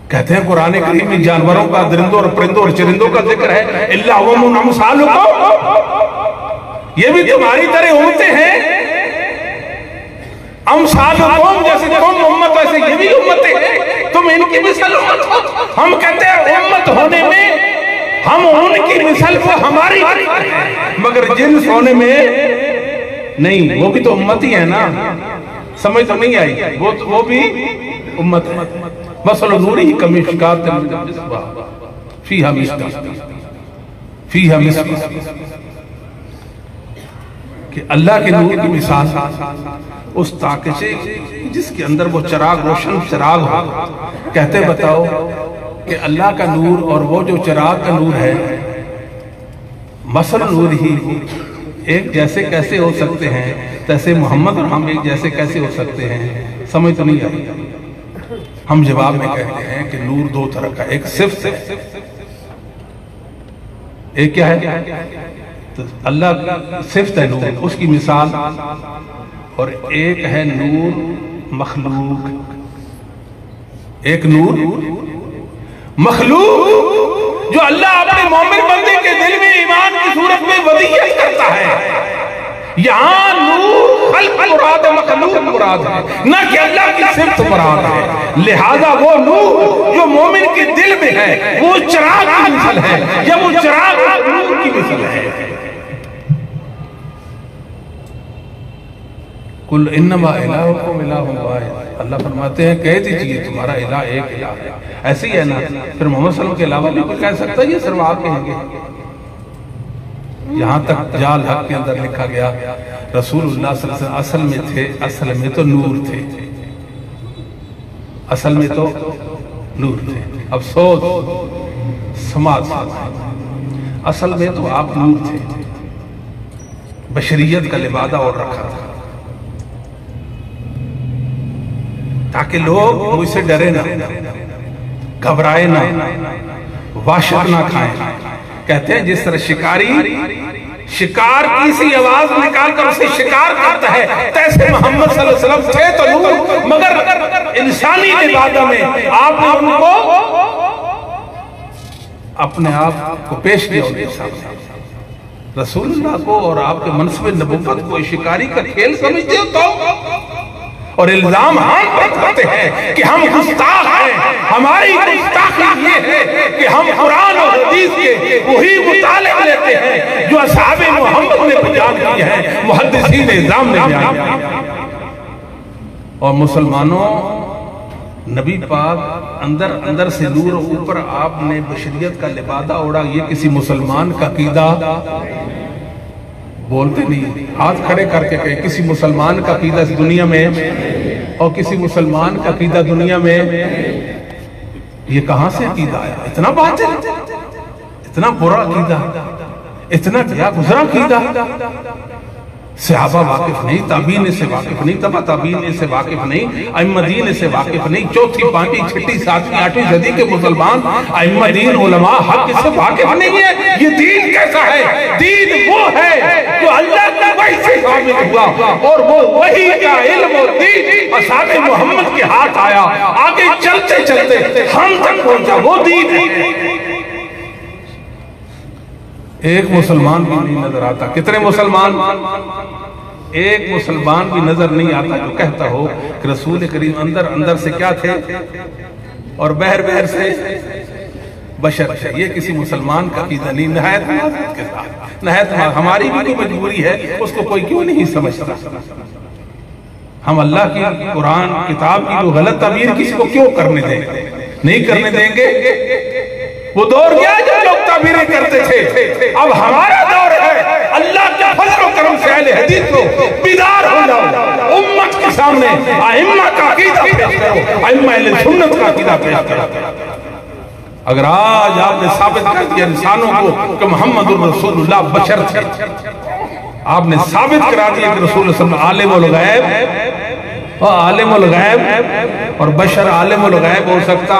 کہتے ہیں قرآن کریم میں جانوروں کا، درندوں اور پرندوں اور چرندوں کا ذکر ہے، الا امم امثالکم، یہ بھی تمہاری طرح ہوتے ہیں، امثالکم، جیسے تم امت ویسے یہ بھی امتیں ہیں، تم ان کی مثل امت ہو۔ ہم کہتے ہیں امت ہونے میں ہم ان کی مثل کو ہماری، مگر جنس ہونے میں نہیں، وہ بھی تو امت ہی ہے نا، سمجھ تو نہیں آئی، وہ بھی امت ہے۔ مثل نوری کمشکات فیہا مصباح، کہ اللہ کے نور کی مثال اس تاکچے جس کے اندر وہ چراغ، روشن چراغ ہو۔ کہتے بتاؤ کہ اللہ کا نور اور وہ جو چراغ کا نور ہے، مثل نور ہی ایک جیسے کیسے ہو سکتے ہیں، تیسے محمد اور ہم ایک جیسے کیسے ہو سکتے ہیں؟ سمجھ تو نہیں آئی۔ ہم جواب میں کہتے ہیں کہ نور دو طرح کا، ایک صفت، ایک کیا ہے؟ تو اللہ صفت ہے نور، اس کی مثال، اور ایک ہے نور مخلوق، ایک نور مخلوق جو اللہ اپنے مومن بندے کے دل میں ایمان کی صورت میں وضعیت کرتا ہے۔ یہاں نور خلق مراد ہے، مخلوق مراد ہے، نہ کہ اللہ کی صفت مراد ہے۔ لہذا وہ نور جو مومن کے دل میں ہے وہ چراغ کی مثل ہے، یا وہ چراغ نور کی مثل ہے۔ قل انما الہکم الہ واحد، اللہ فرماتے ہیں کہہ دیجئے تمہارا الہ ایک الہ ہے۔ ایسے ہی ہے نا، پھر محمد صلی اللہ علیہ وسلم کے علاوہ بھی کوئی کہہ سکتا ہے یہ صرف آپ کہیں گے؟ یہاں تک جال حق کے اندر لکھا گیا رسول اللہ صلی اللہ علیہ وسلم اصل میں تھے، اصل میں تو نور تھے، اصل میں تو نور تھے۔ افسوس سماعت، اصل میں تو آپ نور تھے، بشریت کا لبادہ اور رکھا تھا تاکہ لوگ مجھ سے ڈرے نہ، گھبرائے نہ، وحشت نہ کھائیں۔ کہتے ہیں جس طرح شکار کی سی آواز نکال کر اسے شکار کرتا ہے، تیسے محمد صلی اللہ علیہ وسلم تھے تو نور، مگر انسانی لبادہ میں آپ نے ان کو اپنے آپ کو پیش کیا ان کے سامنے۔ رسول اللہ کو اور آپ کے منصب نبوت کو شکاری کا کھیل سمجھتے ہو تو، اور الزام ہم پر کرتے ہیں کہ ہم گستاخ ہیں۔ ہماری گستاخی یہ ہے کہ ہم قرآن اور حدیث کے وہی مطالب لیتے ہیں جو اصحاب محمد نے بیان کیے ہیں، محدثین اعظام نے بیان کیے ہیں۔ اور مسلمانوں، نبی پاک اندر سے نور، اوپر آپ نے بشریت کا لبادہ اوڑا، یہ کسی مسلمان کا عقیدہ بولتے نہیں، ہاتھ کھڑے کر کے کہیں کسی مسلمان کا عقیدہ اس دنیا میں، اور کسی مسلمان کا عقیدہ دنیا میں، یہ کہاں سے عقیدہ آیا؟ اتنا باطل، اتنا برا عقیدہ، اتنا کیا گزرا عقیدہ۔ صحابہ واقف نہیں، تابعین سے واقف نہیں، تبع تابعین سے واقف نہیں، ائمہ دین سے واقف نہیں، چوتھی، پانچویں، چھٹی، ساتویں، آٹھویں صدی کے مسلمان ائمہ دین، علماء حق سے واقف نہیں ہے۔ یہ دین کیسا ہے؟ دین وہ ہے جو اللہ کی وحی سے ثابت ہوا، اور وہ وحی کا علم و دین اصحاب محمد کے ہاتھ آیا، آگے چلتے چلتے ہم تک پہنچا، وہ دین ہے۔ ایک مسلمان بھی نہیں نظر آتا، کتنے مسلمان؟ ایک مسلمان بھی نظر نہیں آتا جو کہتا ہو کہ رسول کریم اندر سے کیا تھے اور بہر سے بشر ہے. یہ کسی مسلمان کا عقیدہ نہیں. نہایت معذرت کے ساتھ نہایت ہماری بھی تو مجبوری ہے, اس کو کوئی کیوں نہیں سمجھتا. ہم اللہ کی قرآن کتاب کی وہ غلط تعبیر کسی کو کیوں کرنے دیں گے؟ نہیں کرنے دیں گے. وہ دور گیا جب لوگ تعبیریں کرتے تھے, اب ہمارا دور ہے. اللہ کے فضل و کرم سے اہل حدیث کو بیدار ہو جاؤ, امت کے سامنے ائمہ کا عقیدہ پیش کرو, ائمہ اہل سنت کا عقیدہ پیش کرو. اگر آج آپ نے ثابت کر دیا انسانوں کو کہ محمد الرسول اللہ بشر تھے, آپ نے ثابت کرا دیا کہ رسول اللہ صلی اللہ علیہ وسلم عالم الغیب اور بشر عالم الغیب ہو سکتا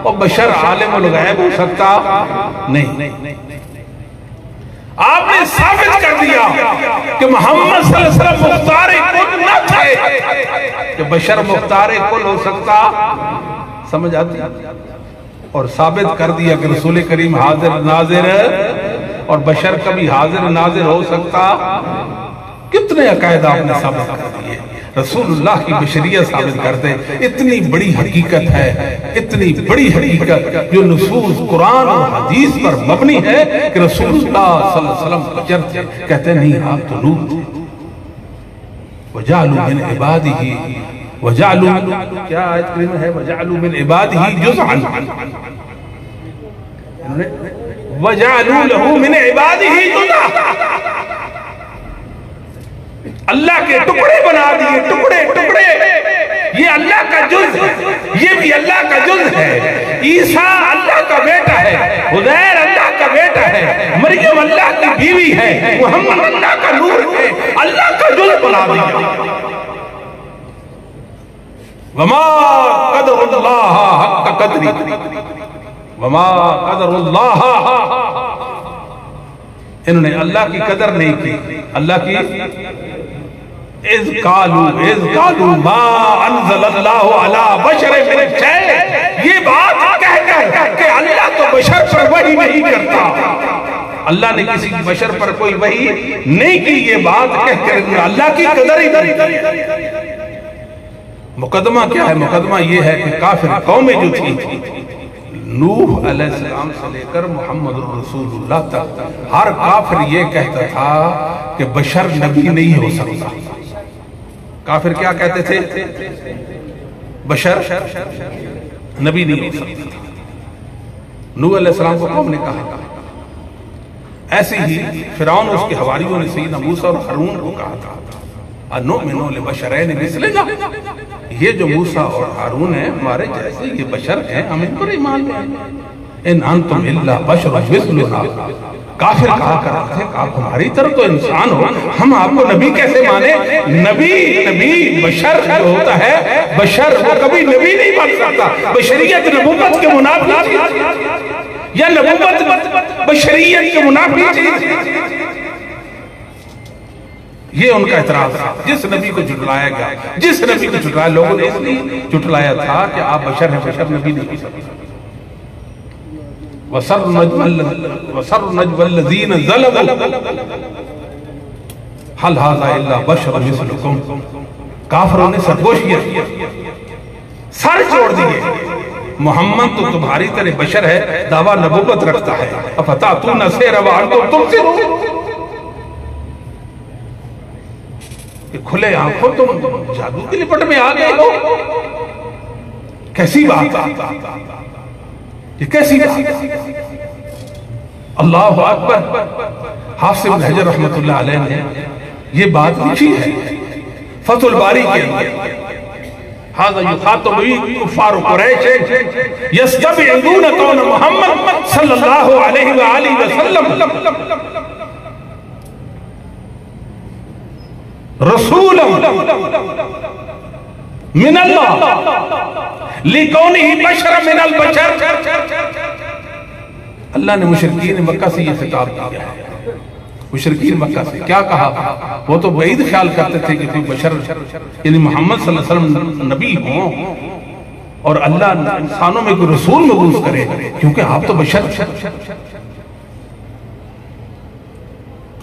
اور بشر عالم الغیب ہو سکتا نہیں. آپ نے ثابت کر دیا کہ محمد صلی اللہ علیہ وسلم مختار کل نہ تھے, کہ بشر مختار کل ہو سکتا. سمجھ آتی؟ اور ثابت کر دیا کہ رسول کریم حاضر ناظر اور بشر کبھی حاضر ناظر ہو سکتا. کتنے عقائد آپ نے ثابت کر دیے. رسول اللہ کی بشریت ثابت کرتے. اتنی بڑی حقیقت ہے, اتنی بڑی حقیقت جو نصوص قرآن اور حدیث پر مبنی ہے کہ رسول اللہ صلی اللہ علیہ وسلم بشر تھے. کہتے نہیں آپ تو نور تھے. وَجَعْلُوا مِنْ عِبَادِهِ وَجَعْلُوا کیا آیت کریم ہے؟ وَجَعْلُوا مِنْ عِبَادِهِ جُزْعًا وَجَعْلُوا لَهُ مِنْ عِبَادِهِ جُزْعًا. اللہ کے ٹکڑے بنا دیے, ٹکڑے. یہ اللہ کا جز, یہ بھی اللہ کا جز ہے. عیسیٰ اللہ کا بیٹا ہے, عزیر اللہ کا بیٹا ہے, مریم اللہ کی بیوی ہے, محمد اللہ کا نور ہے. اللہ کا جز بنا دیا. وما قدر اللہ حق قدری, وما قدر اللہ, انہوں نے اللہ کی قدر نہیں کی. اللہ کی اذ قالوا ما انزل اللہ علی بشر من شیء, یہ بات کہہ کر کہ اللہ تو بشر پر وحی نہیں کرتا, اللہ نے کسی بشر پر کوئی وحی نہیں کی, یہ بات کہہ کر اللہ کی قدر ہی نہیں. مقدمہ کیا ہے؟ مقدمہ یہ ہے کہ کافر قومیں جو تھی نوح علیہ السلام سے لے کر محمد رسول اللہ تک, ہر کافر یہ کہتا تھا کہ بشر نبی نہیں ہو سکتا. کافر کیا کہتے تھے؟ بشر نبی نہیں ہو سکتا. نوح علیہ السلام کو قوم نے کہا. ایسے ہی فرعون اس کے حواریوں نے سیدنا موسیٰ اور ہارون کو کہا تھا اَنُؤْمِنُ لِبَشَرَيْنِ مِثْلِنَا, یہ جو موسیٰ اور ہارون ہیں ہمارے جیسے, یہ بشر ہیں, ہم ان پر ایمان لیں. اِنْ أَنْتُمْ إِلَّا بَشَرٌ مِثْلُنَا, کافر کہا کرتے تھے آپ ہماری طرح تو انسان ہو, ہم آپ کو نبی کیسے مانے؟ نبی بشر جو ہوتا ہے, بشر وہ کبھی نبی نہیں بن سکتا. بشریت نبوت کے منافی یا نبوت بشریت کے منافی, یہ ان کا اعتراض تھا. جس نبی کو جھٹلایا گیا, جس نبی کو جھٹلایا, لوگوں نے اس لیے جھٹلایا تھا کہ آپ بشر ہیں, بشر نبی نہیں ہو سکتے. وَسَرْ نَجْوَ الَّذِينَ ظَلَمُوا هَلْ هَذَا إِلَّا بَشَرٌ مِثْلُكُمْ, کافروں نے سرگوشی سر چھوڑ دیے. محمد تو تمہاری طرح بشر ہے, دعویٰ نبوت رکھتا ہے. أَفَتَأْتُونَ السِّحْرَ وَأَنْتُمْ تُبْصِرُونَ, کہ کھلے آنکھوں تم جادو کی لپٹ میں آ گئے ہو. کیسی بات, یہ کیسی بات. اللہ اکبر. حافظ ابن حجر رحمت اللہ علیہ نے یہ بات لکھی ہے فتح الباری کے اندر. هذا يخاطب به كفار قريش يستبعدون كون محمد صلی اللہ علیہ وآلہ وسلم رسول من اللہ لکونہ بشر من البشر. اللہ نے مشرکین مکہ سے یہ خطاب کیا ہے. مشرکین مکہ سے کیا کہا؟ وہ تو بعید خیال کرتے تھے کہ کوئی بشر یعنی محمد صلی اللہ علیہ وسلم نبی ہوں اور اللہ انسانوں میں کوئی رسول مبعوث کرے, کیونکہ آپ تو بشر.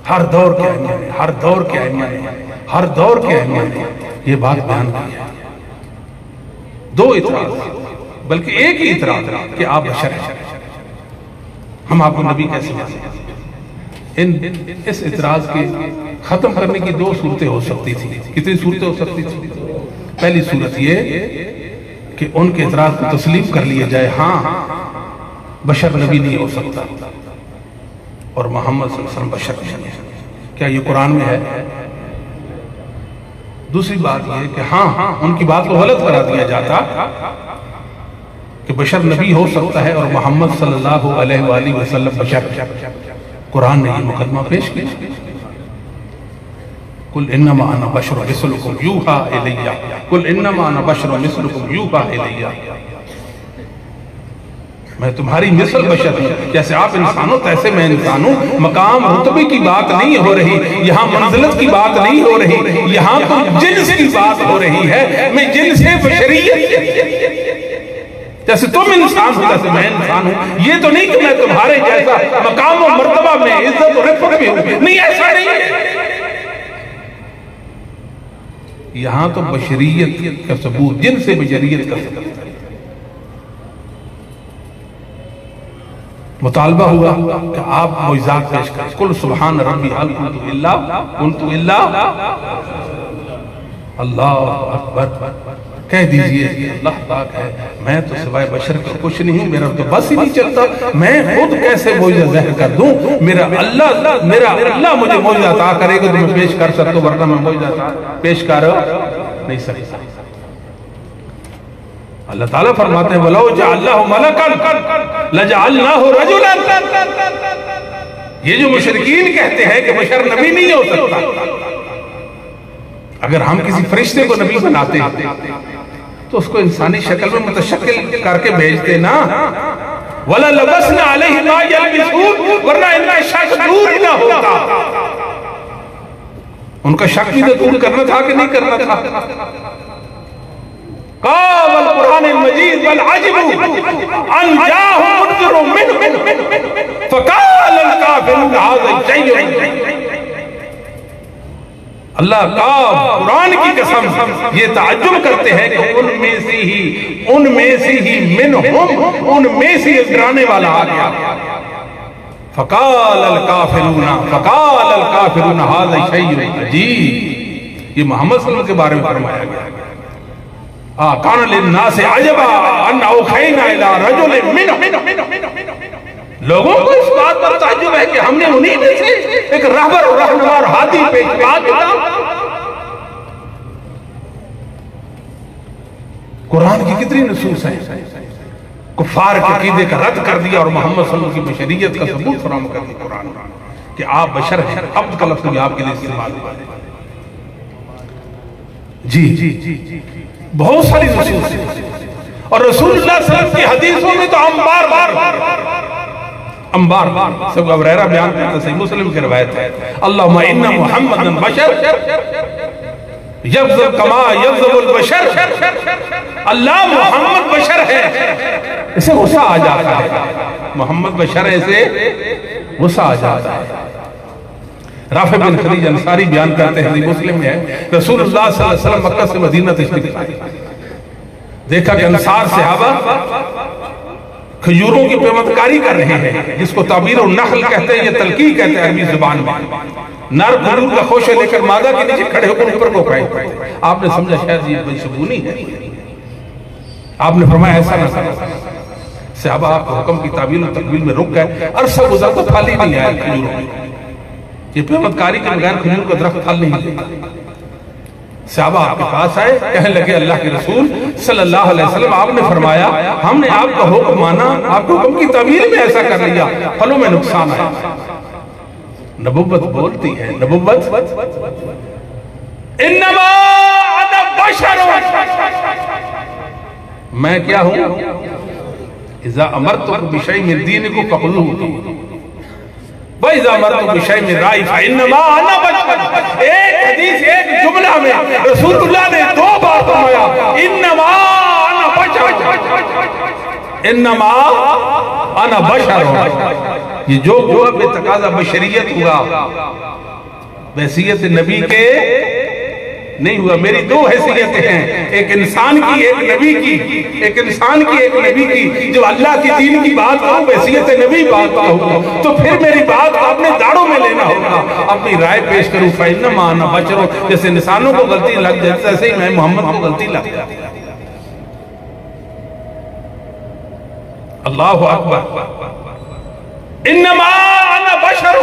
ہر دور کے ائمہ نے ہر دور کے اہمیت نے یہ بات بیان کی ہے. دو اعتراض بلکہ ایک ہی اعتراض کہ آپ بشر ہیں، ہم آپ کو نبی کیسے مانیں؟ اس اعتراض کے ختم کرنے کی دو صورتیں ہو سکتی تھی. کتنی صورتیں ہو سکتی تھی؟ پہلی صورت یہ کہ ان کے اعتراض کو تسلیم کر لیا جائے، ہاں بشر نبی نہیں ہو سکتا اور محمد صلی اللہ علیہ وسلم بشر نہیں ہے. کیا یہ قرآن میں ہے؟ دوسری بات یہ کہ ہاں ان کی بات کو غلط کرا دیا جاتا کہ بشر نبی ہو سکتا ہے اور محمد صلی اللہ علیہ وآلہ وسلم بشر. قرآن نے یہ مقدمہ پیش کیا، قل انما انا بشر مثلکم یوحی الی، قل انما انا بشر مثلکم یوحی الی، میں تمہاری مثل بشر ہوں، جیسے آپ انسان ہو تیسے میں انسان ہوں. مقام رتبے کی بات نہیں ہو رہی یہاں، منزلت کی بات نہیں ہو رہی یہاں، تو جنس کی بات ہو رہی ہے. میں جنس بشریت، جیسے تم انسان ہو جیسے میں انسان ہوں. یہ تو نہیں کہ میں تمہارے جیسا مقام و مرتبہ میں عزت و رفعت میں ہوں، نہیں، ایسا نہیں ہے. یہاں تو بشریت کا ثبوت، جنس بشریت کا ثبوت. مطالبہ ہوا کہ آپ معجزات پیش کریں. قل سبحان ربی هل كنت الا اللہ اکبر. کہہ دیجئے کہ اللہ پاک ہے، میں تو سوائے بشر کا کچھ نہیں ہوں، میرا تو بس ہی نہیں چلتا، میں خود کیسے معجزہ ظاہر کر دوں؟ میرا اللہ مجھے معجزہ عطا کرے گا تو میں پیش کر سکتا ہوں، ورنہ میں معجزہ پیش کر نہیں سکتا. اللہ تعالیٰ فرماتے ہیں وَلَوْ جَعَلْنَاهُ مَلَكًا لَجَعَلْنَاهُ رَجُلًا. یہ جو مشرکین کہتے ہیں کہ بشر نبی نہیں ہو سکتا، اگر ہم کسی فرشتے کو نبی بناتے تو اس کو انسانی شکل میں متشکل کر کے بھیجتے نا. وَلَا لَبَسْنَا عَلَيْهِ مَا يَلْبِسُونَ، ورنہ ان کا شک دور نہ ہوتا. ان کا شک بھی دور کرنا تھا کہ نہیں کرنا تھا؟ قال القرآن المجید بل عجبوا ان جاءهم منذر منهم فقال الكافرون هذا شيء. اللہ کا قرآن کی قسم یہ تعجب کرتے ہیں کہ ان میں سے ہی منہم، ان میں سے ڈرانے والا آ گیا. فقال الكافرون هذا شيء عجیب. یہ محمد صلی اللہ علیہ وسلم کے بارے میں فرمایا گیا. کان للناس عجبا ان اوحینا الی رجل منهم. لوگوں کو اس بات پر تعجب ہے کہ ہم نے انہیں میں سے ایک رہبر اور رہنما اور ہادی پیش کیا. قرآن کی کتنی نصوص ہیں کفار کے عقیدے کا رد کر دیا اور محمد صلی اللہ علیہ وسلم کی بشریت کا ثبوت فراہم کر دیا قرآن کہ آپ بشر ہیں. عبد کا لفظ بھی آپ کے لیے استعمال ہوا ہے. جی بہت ساری نصوص ہیں اور رسول اللہ صلی اللہ علیہ وسلم کی حدیثوں میں تو ہم بار سب ابو ہریرہ بیان کرتے ہیں، صحیح مسلم کی روایت ہے، اللہم ان محمدن بشر یغضب کما یغضب البشر. اللہ محمد بشر ہے، اسے غصہ آ جاتا ہے. محمد بشر ہے، اسے غصہ آ جاتا ہے. رافع بن خدیج انصاری بیان کرتے ہیں، مسلم میں ہے، رسول اللہ صلی اللہ علیہ وسلم مکہ سے مدینہ تشریف لائے. دیکھا کہ انصار صحابہ کھجوروں کی پیمدکاری کر رہے ہیں، جس کو تعبیر النخل کہتے ہیں، یہ تلقیح کہتے ہیں عربی زبان میں. نر کھجور کا خوشہ لے کر مادہ کے نیچے کھڑے ہو کر اوپر کو کھائے. آپ نے سمجھا شاید یہ بڑی شگونی ہے. آپ نے فرمایا ایسا نہ کرو. صحابہ آپ حکم کی تعبیر و تقبیل میں رک گئے. عرصہ گزر تو پھل ہی نہیں آیا کھجوروں میں. یہ پیمدکاری کے بغیر کھجور کا درخت پھل نہیں دے. صحابہ آپ کے پاس آئے، کہنے لگے اللہ کے رسول صلی اللہ علیہ وسلم آپ نے فرمایا ہم نے آپ کا حکم مانا، آپ کو حکم کی تعبیر میں ایسا کر لیا، پھلوں میں نقصان آیا. نبوت بولتی ہے، نبوت انما انا بشر، میں کیا ہوں؟ اذا امرتکم بشیء من دینکم فخذوہ وَإِذَا مَرْتُ بِشَيْءٍ مِّن رَأْيٍ فَإِنَّمَا أَنَا بَشَرٌ. ایک حدیث ایک جملہ میں رسول اللہ نے دو بار فرمایا انما انا بشر، انما انا بشر. یہ جو ہوا بے تقاضا بشریت ہوا، بحیثیت نبی کے نہیں ہوا. میری دو حیثیتیں ہیں, ایک انسان کی ایک نبی کی, ایک انسان کی ایک نبی کی. جب اللہ کی دین کی بات ہو, حیثیت نبی بات ہو, تو پھر میری بات آپ نے داڑوں میں لینا ہوگا. اپنی رائے پیش کروں, فَإِنَّمَا أَنَا بَشَرٌ, جیسے انسانوں کو غلطی لگ جاتی ایسے ہی میں محمد کو غلطی لگ جاتی. اللہ اکبر. انما انا بشر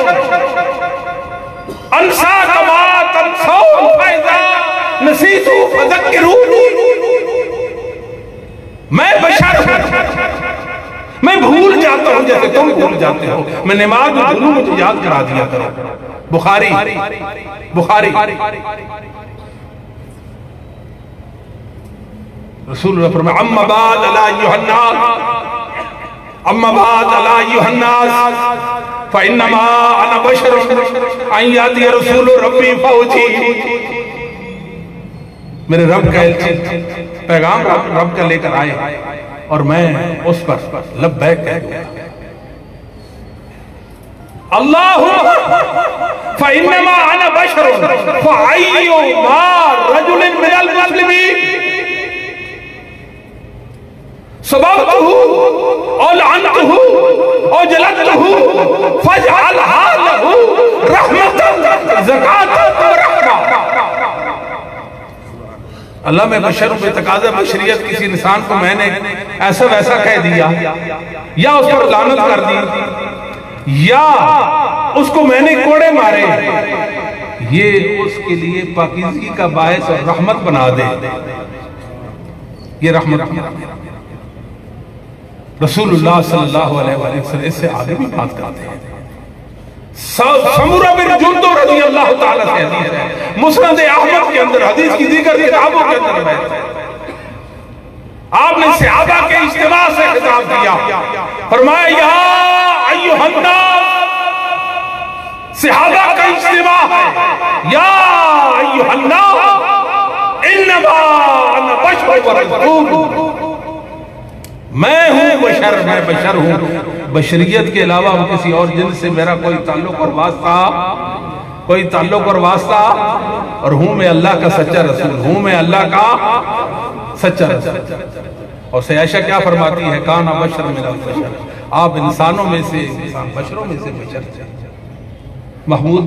انسا کما تنسون فاذا نسیت فذکرونی. میں بشر ہوں, میں بھول جاتا ہوں جیسے تم بھول جاتے ہو. میں نماز میں بھولوں, مجھے یاد کرا دیا کرو. بخاری رسول اللہ فرمائے اما بعد الا ایھا الناس, اما بعد الا ایھا الناس فانما انا بشر ان یاتی رسول ربی فاوتی. میرے رب کا پیغام رب کا لے کر آئے اور میں اس پر لبیک کہہ دوں. اللہم فانما انا بشر فایما رجل من المسلمین سببته او لعنته او جلدته فاجعلها له رحمتا زکاة ورحمہ. اللہ میں بشر ہوں, بے تقاضا بشریت کسی انسان کو میں نے ایسا ویسا کہہ دیا, یا اس پر لعنت کر دی, یا اس کو میں نے کوڑے مارے, یہ اس کے لیے پاکیزگی کا باعث اور رحمت بنا دے. یہ رحمت رسول اللہ صلی اللہ علیہ وسلم اس سے آگے بھی بات کرتے ہیں. سمورہ بن جندب رضی اللہ تعالیٰ سے حدیث ہے, مسند احمد کے اندر, حدیث کی دیگر کتابوں کے اندر ہے. آپ نے صحابہ کے اجتماع سے خطاب کیا, فرمایا یا ایھا الناس, صحابہ کا اجتماع ہے, یا ایھا الناس انما انا بشر ورسول. میں ہوں بشر, میں بشر ہوں, بشریت کے علاوہ کسی اور جن سے میرا کوئی تعلق اور واسطہ, کوئی تعلق اور واسطہ, اور ہوں میں اللہ کا سچا رسول, ہوں میں اللہ کا سچا رسول. اور عائشہ کیا فرماتی ہے, کانا بشر من البشر, آپ انسانوں میں سے انسان, بشروں میں سے بشر تھے. محمود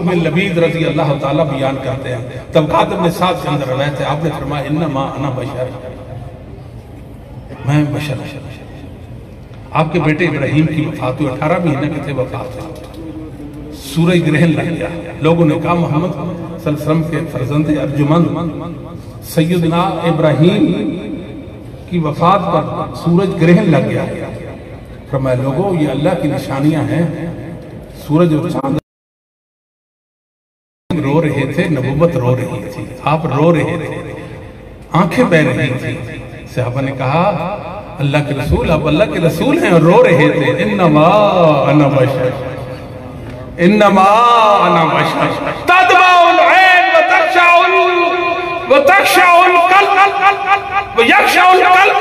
بن لبید رضی اللہ تعالیٰ بیان کرتے ہیں, طبقات ابن سعد کے اندر روایت ہے, آپ نے فرمایا انما انا بشر, میں بشر. آپ کے بیٹے ابراہیم کی وفات ہوئی, 18 مہینے کے تھے وفات ہوئی, سورج گرہن لگ گیا. لوگوں نے کہا محمد صلی اللہ علیہ وسلم کے فرزند ارجمند سیدنا ابراہیم کی وفات پر سورج گرہن لگ گیا. فرمایا لوگوں یہ اللہ کی نشانیاں ہیں. سورج اور چاند رو رہے تھے, نبوت رو رہی تھی, آپ رو رہے تھے, آنکھیں بہ رہی تھی. صحابہ نے کہا اللہ کے رسول, آپ اللہ کے رسول ہیں اور رو رہے تھے. انما انا بشر, انما انا بشر تدمع العین وتخشع القلب ویخشع القلب.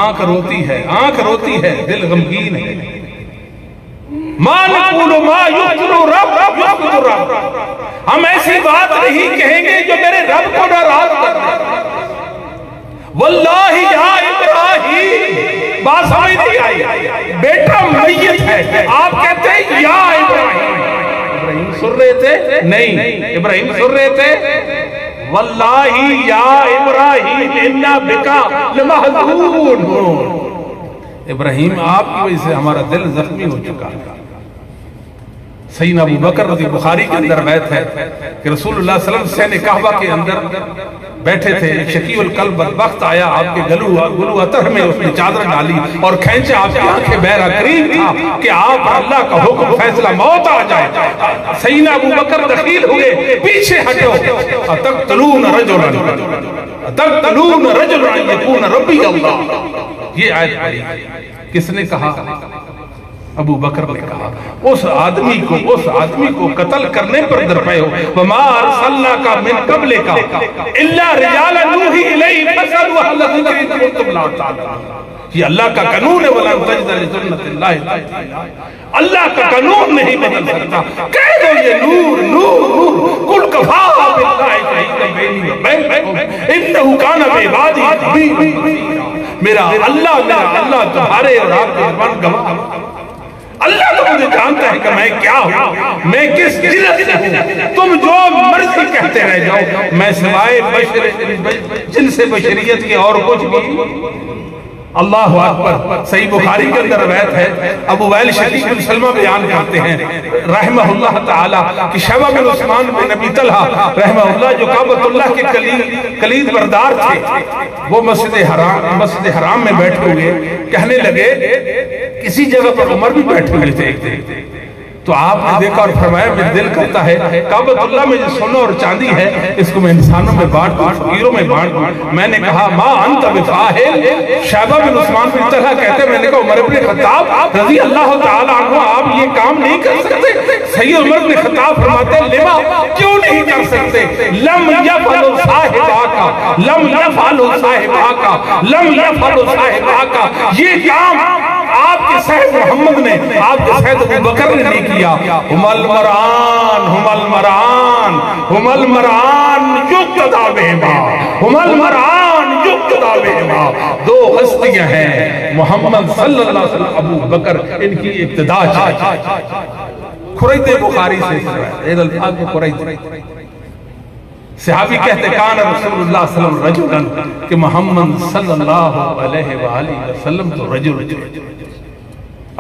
آنکھ روتی ہے, آنکھ روتی ہے, دل غمگین ہے. ما نقول ما یقتل رب یقتل رب, ہم ایسی بات نہیں کہیں گے جو میرے رب کو ناراض کر دے. واللہ یا ابراہیم, بات سمجھ نہیں آئی, بیٹا میت ہے, آپ کہتے ہیں یا ابراہیم. ابراہیم سن رہے تھے؟ نہیں, ابراہیم سن رہے تھے واللہ یا ابراہیم انا بکا لمحزون. ابراہیم آپ کی وجہ سے ہمارا دل زخمی ہو چکا ہے. سیدنا ابو بکر رضی بخاری کے اندر روایت ہے کہ رسول اللہ صلی اللہ علیہ وسلم سین کعبہ کے اندر بیٹھے تھے, ایک شقی القلب بدبخت آیا, آپ کے گلو عطر میں اس نے چادر ڈالی اور کھینچے, آپ کی آنکھیں بہرا قریب تھا کہ آپ اللہ کا حکم فیصلہ موت آ جائے. سیدنا ابو بکر دخیل ہوئے, پیچھے ہٹو, اتقتلون رجلا یکون ربی اللہ. یہ آیت پڑھی, کس نے کہا ابو بکر نے کہا اس آدمی کو قتل کرنے پر درپے ہو وما ارسلناک من قبلک الا رجالا نوحی الیہم فاسألوا اہل الذکر ان کنتم لا تعلمون. یہ اللہ کا قانون ہے وَلَن تَجِدَ لِسُنَّتِ اللَّهِ تَبْدِيلًا. اللہ کا قانون نہیں بدل سکتا. کہہ دو یہ نور نور قُلْ كَفَىٰ بِاللَّهِ شَهِيدًا بَيْنِي وَبَيْنَكُمْ إِنَّهُ كَانَ بِعِبَادِهِ خَبِيرًا. میرا اللہ تمہارے اور آپ کے درمیان گواہ. اللہ تو مجھے جانتا ہے کہ میں کیا ہوں, میں کس جنس سے ہوں. تم جو مرضی کہتے رہ جاؤ, میں سوائے جن سے بشریت کے اور کچھ بھی. اللہ اکبر. صحیح بخاری کے اندر روایت ہے, ابو وائل شقیق بن سلمہ بیان کرتے ہیں رحمہ اللہ تعالی کہ شیبہ بن عثمان بن ابی طلحہ رحمہ اللہ جو کعبۃ اللہ کے کلید بردار تھے, وہ مسجد حرام میں بیٹھے ہوئے کہنے لگے, کسی جگہ پر عمر بھی بیٹھے ہوئے تھے, تو آپ نے دیکھا اور فرمایا میں دل کرتا ہے کعبۃ اللہ میں جو سونا اور چاندی ہے اس کو میں انسانوں میں بانٹ دوں, فقیروں میں بانٹ دوں. میں نے کہا ما انت بفاعل. شیبہ بن عثمان بن طلحہ کہتے ہیں میں نے کہا عمر بن خطاب رضی اللہ تعالی عنہ آپ یہ کام نہیں کر سکتے. سید عمر بن خطاب فرماتے ہیں لما, کیوں نہیں کر سکتے؟ لم یفعل صاحباک لم یفعل صاحباک لم یفعل صاحباک. یہ کام آپ کے صاحب محمد نے, آپ کے صاحب ابو بکر نے نہیں کیا. ہم المرآن ہم المرآن ہم المرآن یقتدا بہما ہم المرآن یقتدا بہما. دو ہستیاں ہیں محمد صلی اللہ علیہ وسلم, ابو بکر, ان کی اقتدا چاہیے. خرید بخاری سے اید الفاظ میں خرید صحابی کہتے کان رسول اللہ صلی اللہ علیہ وسلم کہ محمد صلی اللہ علیہ وآلہ وسلم تو رجل.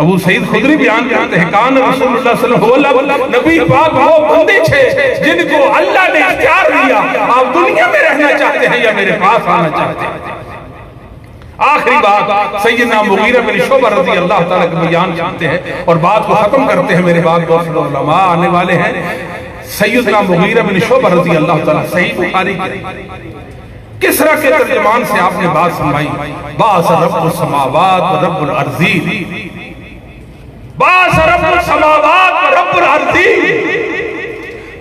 ابو سعید خدری بیان کرتے ہیں کان رسول اللہ صلی اللہ علیہ وسلم نبی پاک وہ بندے تھے جن کو اللہ نے اختیار دیا, آپ دنیا میں رہنا چاہتے ہیں یا میرے پاس آنا چاہتے ہیں. آخری بات سیدنا مغیرہ بن شعبہ رضی اللہ تعالیٰ کے بیان کرتے ہیں اور بات کو ختم کرتے ہیں. میرے بعد دوست علماء آنے والے ہیں. سیدنا مغیرہ بن شعبہ رضی اللہ تعالیٰ صحیح بخاری کسرا کے ترجمان سے آپ نے بات سنوائی, باس رب السماوات و رب الارضین, باس رب السماوات و رب الارضین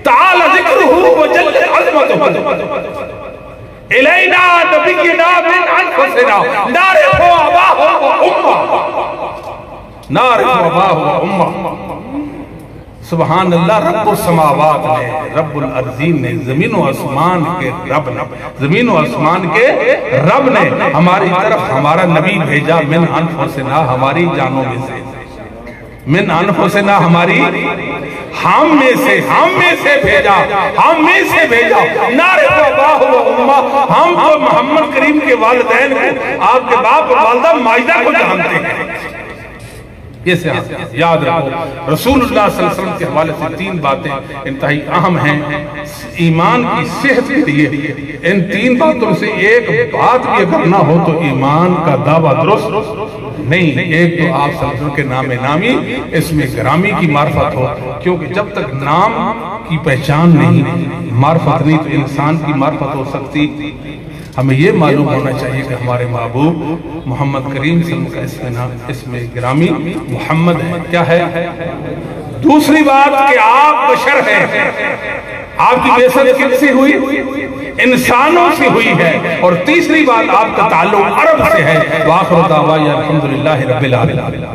تعالی ذکرہو و جل عظمتہو الینا نبینا من انفسنا نارف و اباہ و امہ نارف و اباہ و امہ. سبحان اللہ. رب السماوات نے, رب الارضین نے, زمین و آسمان کے رب نے, زمین و آسمان کے رب نے ہماری طرف ہمارا نبی بھیجا من انفسنا, ہماری جانوں میں سے, من انفسنا ہماری ہم میں سے بھیجا, ہم میں سے بھیجا. نارف و اباہ و امہ, ہم تو محمد کریم کے والدین کو, آپ کے باپ اور والدہ ماجدہ کو جانتے ہیں. یہ سے یاد رکھو رسول اللہ صلی اللہ علیہ وسلم کے حوالے سے تین باتیں انتہائی اہم ہیں ایمان کی صحت کے لیے. ان تین باتوں سے ایک بات بھی اگر نہ ہو تو ایمان کا دعویٰ درست نہیں. ایک تو آپ صلی اللہ علیہ وسلم کے نام نامی, اس میں گرامی کی معرفت ہو, کیونکہ جب تک نام کی پہچان نہیں, معرفت نہیں, تو انسان کی معرفت ہو سکتی. ہمیں یہ معلوم ہونا چاہیے کہ ہمارے محبوب محمد کریم صلی اللہ علیہ وسلم کا اسم گرامی محمد ہے. کیا ہے؟ دوسری بات کہ آپ بشر ہیں, آپ کی بیست کن سے ہوئی؟ انسانوں سے ہوئی ہے. اور تیسری بات آپ کا تعلق عرب سے ہے. وآخر دعوانا الحمدللہ رب العالمین.